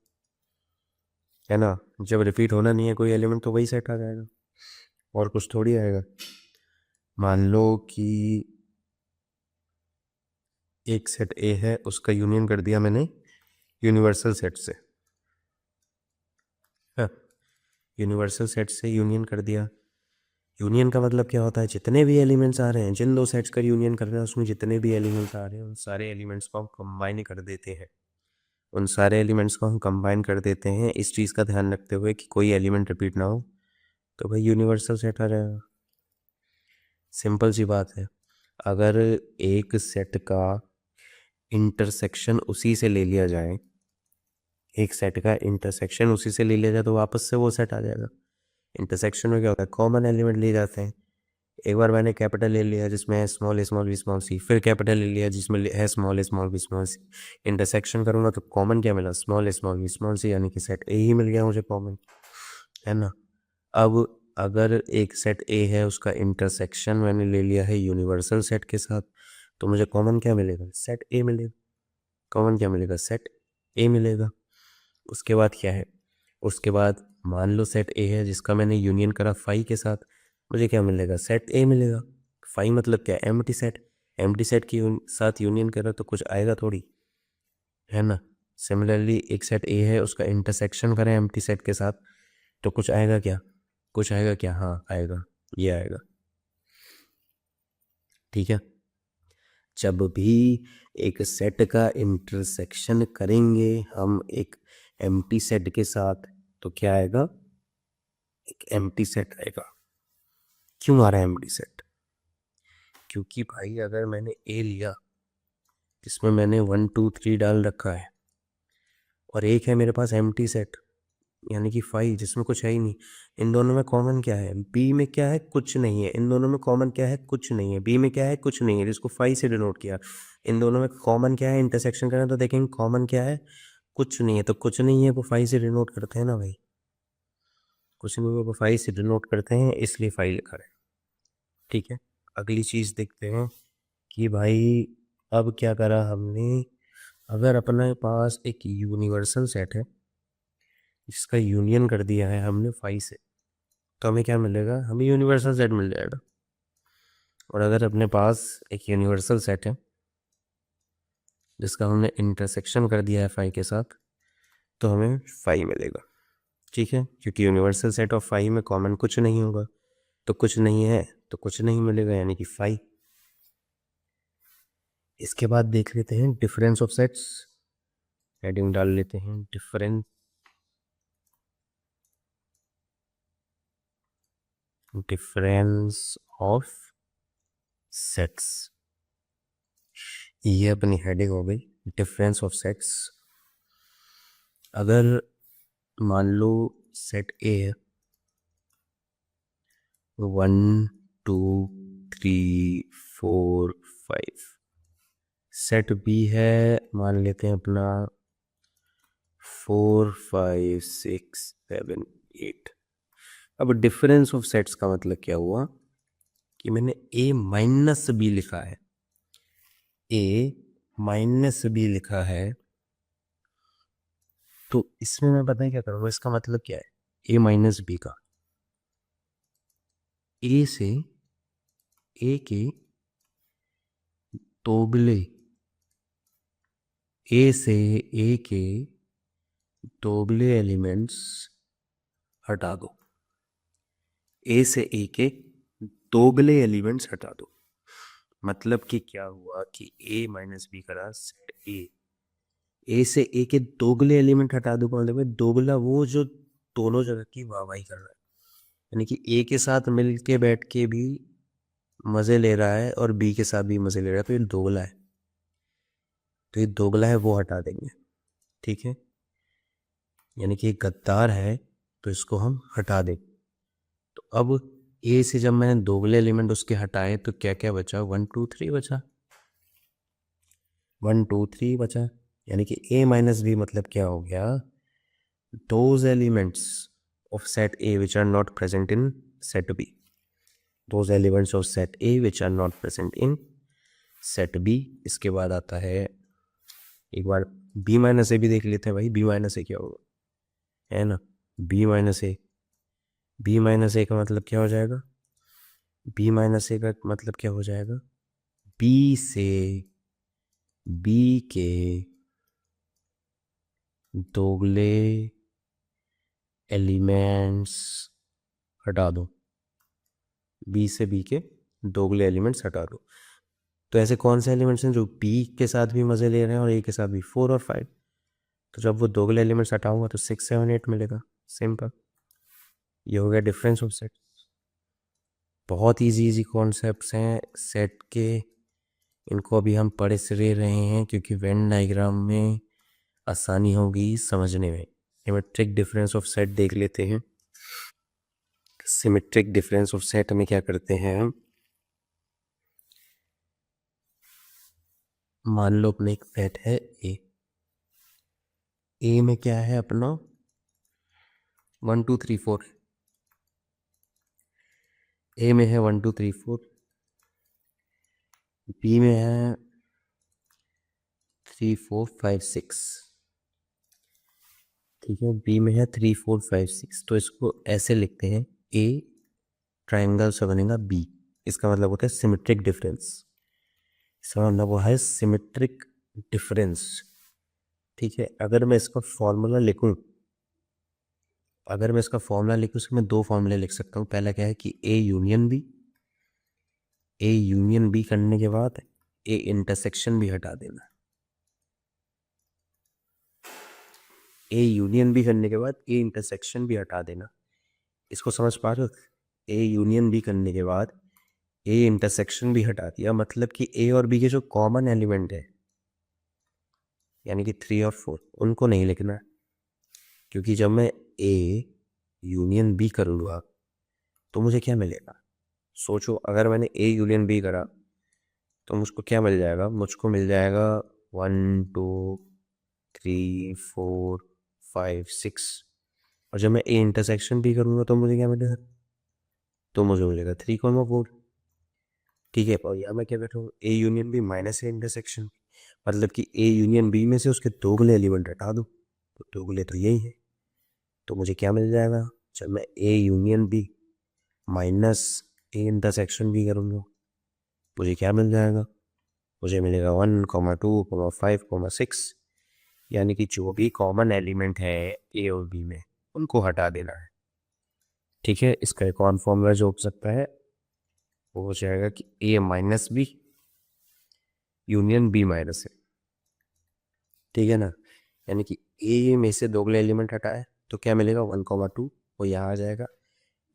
है ना। जब रिपीट होना नहीं है कोई एलिमेंट तो वही सेट आ जाएगा, और कुछ थोड़ी आएगा। मान लो कि एक सेट ए है, उसका यूनियन कर दिया मैंने यूनिवर्सल सेट से, हाँ, यूनिवर्सल सेट से यूनियन कर दिया। यूनियन का मतलब क्या होता है, जितने भी एलिमेंट्स आ रहे हैं, जिन दो सेट्स का यूनियन कर रहे हैं उसमें जितने भी एलिमेंट्स आ रहे हैं उन सारे एलिमेंट्स को हम कंबाइन कर देते हैं। उन सारे एलिमेंट्स को हम कंबाइन कर देते हैं, इस चीज़ का ध्यान रखते हुए कि कोई एलिमेंट रिपीट ना हो, तो भाई यूनिवर्सल सेट आ जाएगा। सिंपल सी बात है। अगर एक सेट का इंटरसेक्शन उसी से ले लिया जाए, एक सेट का इंटरसेक्शन उसी से ले लिया जाए तो वापस से वो सेट आ जाएगा। इंटरसेक्शन में क्या होता है, कॉमन एलिमेंट लिए जाते हैं। एक बार मैंने कैपिटल ले लिया जिसमें है स्मॉल ए स्मॉल बी स्मॉल सी, फिर कैपिटल ले लिया जिसमें है स्मॉल ए small B small C. Intersection करूँगा तो कॉमन क्या मिला, स्मॉल ए स्मॉल बी स्मॉल सी, यानी कि सेट ए ही मिल गया मुझे कॉमन, है ना। अब अगर एक सेट ए है, उसका इंटरसेक्शन मैंने ले लिया है यूनिवर्सल सेट के साथ, तो मुझे कॉमन क्या मिलेगा, सेट ए मिलेगा। कॉमन क्या मिलेगा, सेट ए मिलेगा। उसके बाद क्या है, उसके बाद मान लो सेट ए है जिसका मैंने यूनियन करा फाई के साथ, मुझे क्या मिलेगा, सेट ए मिलेगा। फाई मतलब क्या, एम्प्टी सेट। एम्प्टी सेट की साथ यूनियन करा तो कुछ आएगा थोड़ी, है ना। सिमिलरली एक सेट ए है, उसका इंटरसेक्शन करें एम्प्टी सेट के साथ तो कुछ आएगा क्या, कुछ आएगा क्या, हाँ आएगा, ये आएगा। ठीक है, जब भी एक सेट का इंटरसेक्शन करेंगे हम एक एम्प्टी सेट के साथ तो क्या आएगा, एक एम्प्टी सेट आएगा। क्यों आ रहा है एम्प्टी सेट, क्योंकि भाई अगर मैंने ए लिया जिसमें मैंने 1 2 3 डाल रखा है, और एक है मेरे पास एम्प्टी सेट यानी कि 5 जिसमें कुछ है ही नहीं, इन दोनों में कॉमन क्या है, बी में क्या है, कुछ नहीं है। इन दोनों में कॉमन क्या है, कुछ नहीं है। बी में क्या है, कुछ नहीं है, जिसको 5 से डिनोट किया। इन दोनों में कॉमन क्या है, इंटरसेक्शन करें तो देखेंगे कॉमन क्या है, कुछ नहीं है। तो कुछ नहीं है वो 5 से डिनोट करते हैं ना भाई, कुछ नहीं है वो 5 से डिनोट करते हैं, इसलिए 5 लिखा है। ठीक है, अगली चीज़ देखते हैं कि भाई अब क्या करा हमने। अगर अपने पास एक यूनिवर्सल सेट है जिसका यूनियन कर दिया है हमने 5 से, तो हमें क्या मिलेगा, हमें यूनिवर्सल सेट मिल जाएगा। और अगर अपने पास एक यूनिवर्सल सेट है जिसका हमने इंटरसेक्शन कर दिया है 5 के साथ, तो हमें 5 मिलेगा। ठीक है, क्योंकि यूनिवर्सल सेट ऑफ 5 में कॉमन कुछ नहीं होगा, तो कुछ नहीं है तो कुछ नहीं मिलेगा, यानी कि 5। इसके बाद देख लेते हैं डिफरेंस ऑफ सेट्स। हेडिंग डाल लेते हैं डिफरेंस ऑफ सेट्स। ये अपनी हेडिंग हो गई, डिफरेंस ऑफ सेट्स। अगर मान लो सेट ए है 1 2 3 4 5, सेट बी है मान लेते हैं अपना 4 5 6 7 8। अब डिफरेंस ऑफ सेट्स का मतलब क्या हुआ कि मैंने ए माइनस बी लिखा है, ए माइनस बी लिखा है, तो इसमें मैं पता है क्या करूँगा, इसका मतलब क्या है, ए माइनस बी का ए से ए के दोगले, ए से ए के दोगले एलिमेंट्स हटा दो, ए से ए के दोगले एलिमेंट्स हटा दो। मतलब कि क्या हुआ कि ए माइनस बी करा सेट ए से ए के दोगले एलिमेंट हटा दो, मतलब दोगला वो जो दोनों जगह की वाहवाही कर रहा है, यानी कि ए के साथ मिल के बैठ के भी मज़े ले रहा है और बी के साथ भी मज़े ले रहा है, तो ये दोगला है। तो ये दोगला है वो हटा देंगे। ठीक है, यानी कि गद्दार है तो इसको हम हटा दें। तो अब ए से जब मैंने दोगले एलिमेंट उसके हटाए तो क्या क्या बचा, 1 2 3 बचा, 1 2 3 बचा। यानी कि ए माइनस बी मतलब क्या हो गया, those elements of set A which are not present in set B. Those elements of set A which are not present in set B. इसके बाद आता है, एक बार B माइनस ए भी देख लेते हैं भाई, B माइनस ए क्या होगा, है ना, B माइनस ए, B माइनस ए का मतलब क्या हो जाएगा, B माइनस ए का मतलब क्या हो जाएगा, B से B के दोगले एलिमेंट्स हटा दो, B से B के दोगले एलिमेंट्स हटा दो। तो ऐसे कौन से एलिमेंट्स हैं जो B के साथ भी मज़े ले रहे हैं और A के साथ भी, 4 और 5। तो जब वो दोगले एलिमेंट्स हटाऊंगा तो 6, 7, 8 मिलेगा, सिंपल। ये हो गया डिफरेंस ऑफ सेट। बहुत इजी कॉन्सेप्ट्स हैं सेट के, इनको अभी हम पढ़े से रहे हैं क्योंकि वेन डायग्राम में आसानी होगी समझने में। सिमेट्रिक डिफरेंस ऑफ सेट देख लेते हैं। सिमेट्रिक डिफरेंस ऑफ सेट में क्या करते हैं हम, मान लो अपने एक सेट है ए में क्या है अपना 1 2 3 4, ए में है 1 2 3 4, बी में है 3 4 5 6, ठीक है, बी में है 3 4 5 6। तो इसको ऐसे लिखते हैं, ए ट्राइंगल से बनेगा बी, इसका मतलब होता है सिमेट्रिक डिफरेंस, इसका मतलब वो है सिमेट्रिक डिफरेंस, ठीक है। अगर मैं इसका फॉर्मूला लिखूं, अगर मैं इसका फॉर्मूला लिखूं, उसमें मैं 2 फॉर्मूले लिख सकता हूँ। पहला क्या है कि A union B, A union B करने के बाद ए इंटरसेक्शन भी हटा देना, ए यूनियन बी करने के बाद ए इंटरसेक्शन भी हटा देना। इसको समझ पा रहे हो, ए यूनियन बी करने के बाद ए इंटरसेक्शन भी हटा दिया, मतलब कि ए और बी के जो कॉमन एलिमेंट है यानी कि 3 और 4 उनको नहीं लिखना, क्योंकि जब मैं ए यूनियन बी करूँगा तो मुझे क्या मिलेगा, सोचो, अगर मैंने ए यूनियन बी करा तो मुझको क्या मिल जाएगा, मुझको मिल जाएगा 1 2 3 4 5 6, और जब मैं ए इंटरसेक्शन बी करूँगा तो मुझे क्या मिलेगा, तो मुझे मिलेगा 3 4, ठीक है। और यहाँ मैं क्या बैठा हूँ, A union B minus A intersection, मतलब कि ए यूनियन बी में से उसके दोगले एलिमेंट हटा दो, तो दोगले तो यही है, तो मुझे क्या मिल जाएगा, जब मैं A union B minus A intersection B करूँगा मुझे क्या मिल जाएगा, मुझे मिलेगा 1 2 5 6, यानी कि जो भी कॉमन एलिमेंट है ए और बी में उनको हटा देना है, ठीक है। इसका एक और फॉर्मूला जो हो सकता है वो हो जाएगा कि A minus B union B minus A, ठीक है ना, यानी कि ए में से दोगले एलिमेंट हटाए तो क्या मिलेगा 1 2, वो यहाँ आ जाएगा।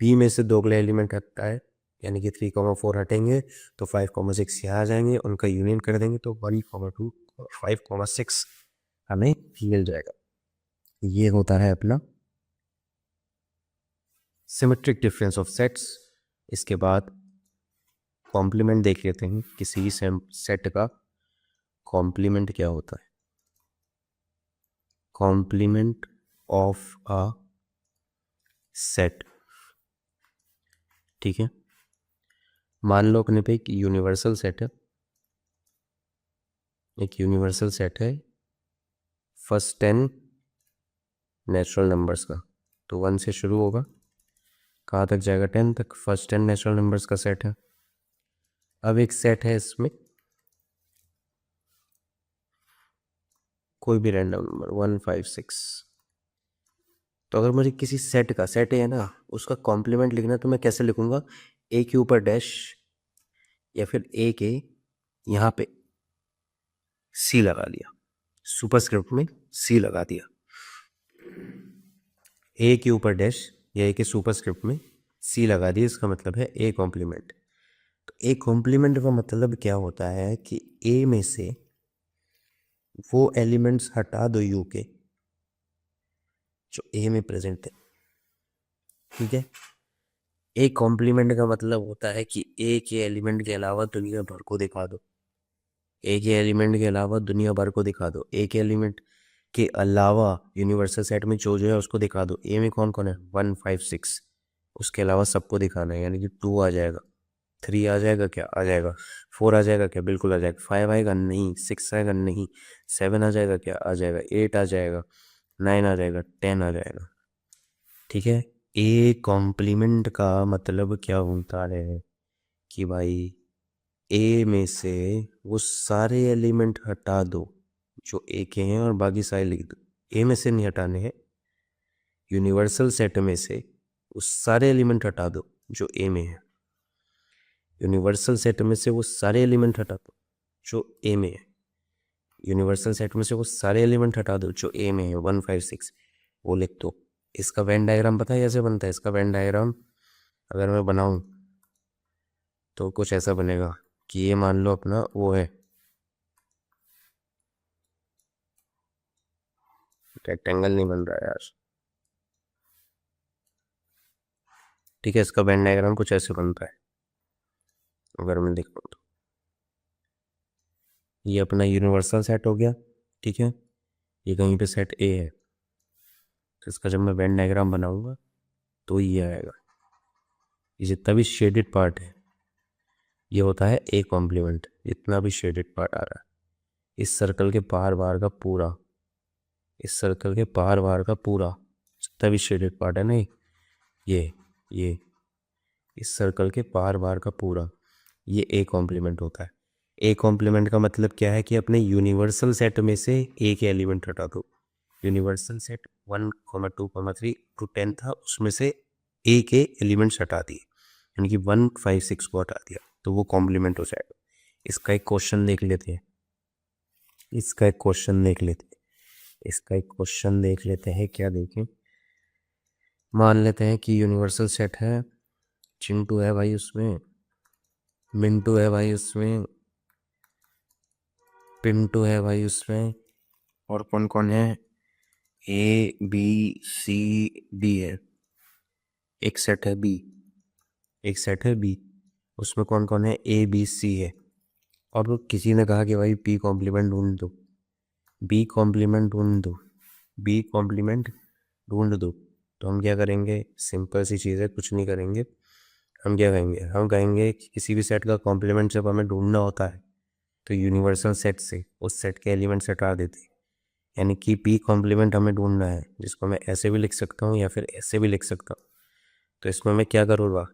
बी में से दोगले एलिमेंट हटाए यानी कि 3 4 हटेंगे तो 5 6 यहाँ आ जाएंगे, उनका यूनियन कर देंगे तो 1 2 5 6 हमें मिल जाएगा। ये होता है अपना सिमेट्रिक डिफरेंस ऑफ सेट्स। इसके बाद कॉम्प्लीमेंट देख लेते हैं, किसी भी सेट का कॉम्प्लीमेंट क्या होता है। कॉम्प्लीमेंट ऑफ अ सेट, ठीक है, मान लो अपने पे एक यूनिवर्सल सेट है, एक यूनिवर्सल सेट है फर्स्ट 10 नेचुरल नंबर्स का, तो 1 से शुरू होगा, कहाँ तक जाएगा, 10 तक, फर्स्ट 10 नेचुरल नंबर्स का सेट है। अब एक सेट है इसमें कोई भी रैंडम नंबर 1 5 6, तो अगर मुझे किसी सेट का, सेट है ना, उसका कॉम्प्लीमेंट लिखना है तो मैं कैसे लिखूंगा, ए के ऊपर डैश या फिर ए के यहाँ पे सी लगा दिया, सुपरस्क्रिप्ट में सी लगा दिया, ए के ऊपर डैश या ए के सुपरस्क्रिप्ट में सी लगा दिया, इसका मतलब है ए कॉम्प्लीमेंट। तो ए कॉम्प्लीमेंट का मतलब क्या होता है कि ए में से वो एलिमेंट्स हटा दो यू के जो ए में प्रेजेंट है, ठीक है। ए कॉम्प्लीमेंट का मतलब होता है कि ए के एलिमेंट के अलावा दुनिया भर को दिखा दो, ए के एलिमेंट के अलावा दुनिया भर को दिखा दो। ए के एलिमेंट के अलावा यूनिवर्सल सेट में जो जो है उसको दिखा दो। ए में कौन कौन है, 1 5 6, उसके अलावा सबको दिखाना है, यानी कि 2 आ जाएगा, 3 आ जाएगा, क्या आ जाएगा, 4 आ जाएगा, क्या बिल्कुल आ जाएगा, 5 आएगा नहीं, 6 आएगा नहीं, 7 आ जाएगा, क्या आ जाएगा, 8 आ जाएगा, 9 आ जाएगा, 10 आ जाएगा। ठीक है, ए कॉम्प्लीमेंट का मतलब क्या होता है कि भाई ए में से वो सारे एलिमेंट हटा दो जो ए के हैं और बाकी सारे लिख दो। ए में से नहीं हटाने हैं, यूनिवर्सल सेट में से वो सारे एलिमेंट हटा दो जो ए में है। यूनिवर्सल सेट में से वो सारे एलिमेंट हटा दो जो ए में है। यूनिवर्सल सेट में से वो सारे एलिमेंट हटा दो जो ए में है, 1 5 6, वो लिख दो। इसका वेन डायग्राम पता है कैसे बनता है? इसका वेन डायग्राम अगर मैं बनाऊं तो कुछ ऐसा बनेगा कि ये मान लो अपना वो है रेक्टेंगल, नहीं बन रहा है यार। ठीक है, इसका वेन डायग्राम कुछ ऐसे बनता है, अगर मैं देखूँ तो ये अपना यूनिवर्सल सेट हो गया। ठीक है, ये कहीं पे सेट ए है, तो इसका जब मैं वेन डायग्राम बनाऊंगा तो ये आएगा। ये जितना भी शेडेड पार्ट है ये होता है ए कॉम्प्लीमेंट। जितना भी शेडेड पार्ट आ रहा है इस सर्कल के बाहर बाहर का पूरा, इस सर्कल के बाहर बाहर का पूरा जितना भी शेडेड पार्ट है ना, ये इस सर्कल के बाहर बाहर का पूरा, ये ए कॉम्प्लीमेंट होता है। ए कॉम्प्लीमेंट का मतलब क्या है कि अपने यूनिवर्सल सेट में से ए के एलिमेंट हटा दो। यूनिवर्सल सेट 1 2 3 टू 10 था, उसमें से ए के एलिमेंट्स हटा दिए, यानी कि 1 5 6 को हटा दिया, तो वो कॉम्प्लीमेंट हो जाएगा। इसका एक क्वेश्चन देख लेते हैं, इसका एक क्वेश्चन देख लेते हैं, इसका एक क्वेश्चन देख लेते हैं। क्या देखें, मान लेते हैं कि यूनिवर्सल सेट है, चिंटू है भाई उसमें, मिंटू है भाई उसमें, पिंटू है भाई उसमें, और कौन कौन है, ए बी सी डी है, एक सेट है बी, एक सेट है बी, उसमें कौन कौन है, ए बी सी है। और वो किसी ने कहा कि भाई बी कॉम्प्लीमेंट ढूंढ दो, बी कॉम्प्लीमेंट ढूंढ दो, बी कॉम्प्लीमेंट ढूंढ दो। तो हम क्या करेंगे, सिंपल सी चीज़ है, कुछ नहीं करेंगे। हम क्या कहेंगे, हम कहेंगे कि किसी भी सेट का कॉम्प्लीमेंट जब हमें ढूंढना होता है तो यूनिवर्सल सेट से उस सेट के एलिमेंट्स हटा देते हैं। यानी कि पी कॉम्प्लीमेंट हमें ढूंढना है, जिसको मैं ऐसे भी लिख सकता हूँ या फिर ऐसे भी लिख सकता हूँ। तो इसमें मैं क्या करूँगा,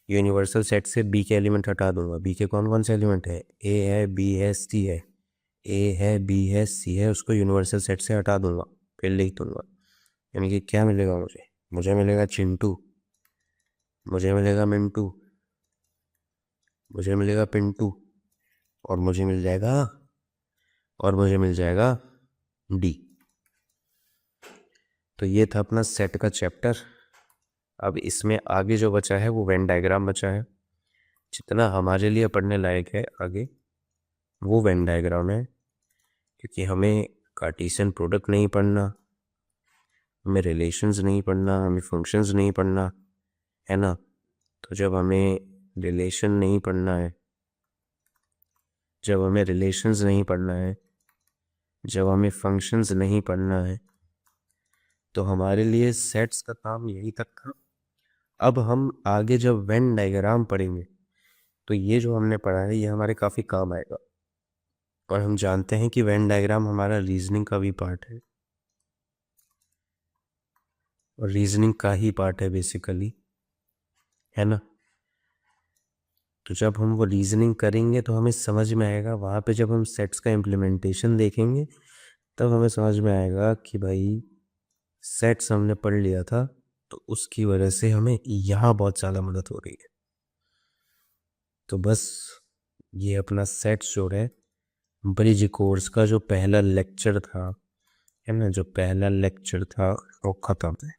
यूनिवर्सल सेट से बी के एलिमेंट हटा दूंगा। बी के कौन कौन से एलिमेंट है, ए है, बी है, सी है, ए है, बी है, सी है, उसको यूनिवर्सल सेट से हटा दूंगा, फिर लिख दूंगा। यानी कि क्या मिलेगा मुझे, मुझे मिलेगा चिंटू, मुझे मिलेगा मिंटू, मुझे मिलेगा पिंटू, और मुझे मिल जाएगा, और मुझे मिल जाएगा डी। तो ये था अपना सेट का चैप्टर। अब इसमें आगे जो बचा है वो वेन डायग्राम बचा है। जितना हमारे लिए पढ़ने लायक है आगे वो वेन डायग्राम है, क्योंकि हमें कार्टेशियन प्रोडक्ट नहीं पढ़ना, हमें रिलेशंस नहीं पढ़ना, हमें फंक्शंस नहीं पढ़ना है ना। तो जब हमें रिलेशन नहीं पढ़ना है, जब हमें रिलेशंस नहीं पढ़ना है, जब हमें फंक्शंस नहीं पढ़ना है, तो हमारे लिए सेट्स का काम यही तक था। अब हम आगे जब वेन डायग्राम पढ़ेंगे तो ये जो हमने पढ़ा है ये हमारे काफ़ी काम आएगा। और हम जानते हैं कि वेन डायग्राम हमारा रीजनिंग का भी पार्ट है, और रीजनिंग का ही पार्ट है बेसिकली, है ना। तो जब हम वो रीजनिंग करेंगे तो हमें समझ में आएगा, वहाँ पे जब हम सेट्स का इम्प्लीमेंटेशन देखेंगे तब हमें समझ में आएगा कि भाई सेट्स हमने पढ़ लिया था तो उसकी वजह से हमें यहाँ बहुत ज़्यादा मदद हो रही है। तो बस ये अपना सेट्स जो है ब्रिज कोर्स का जो पहला लेक्चर था, है ना, जो पहला लेक्चर था वो ख़त्म है।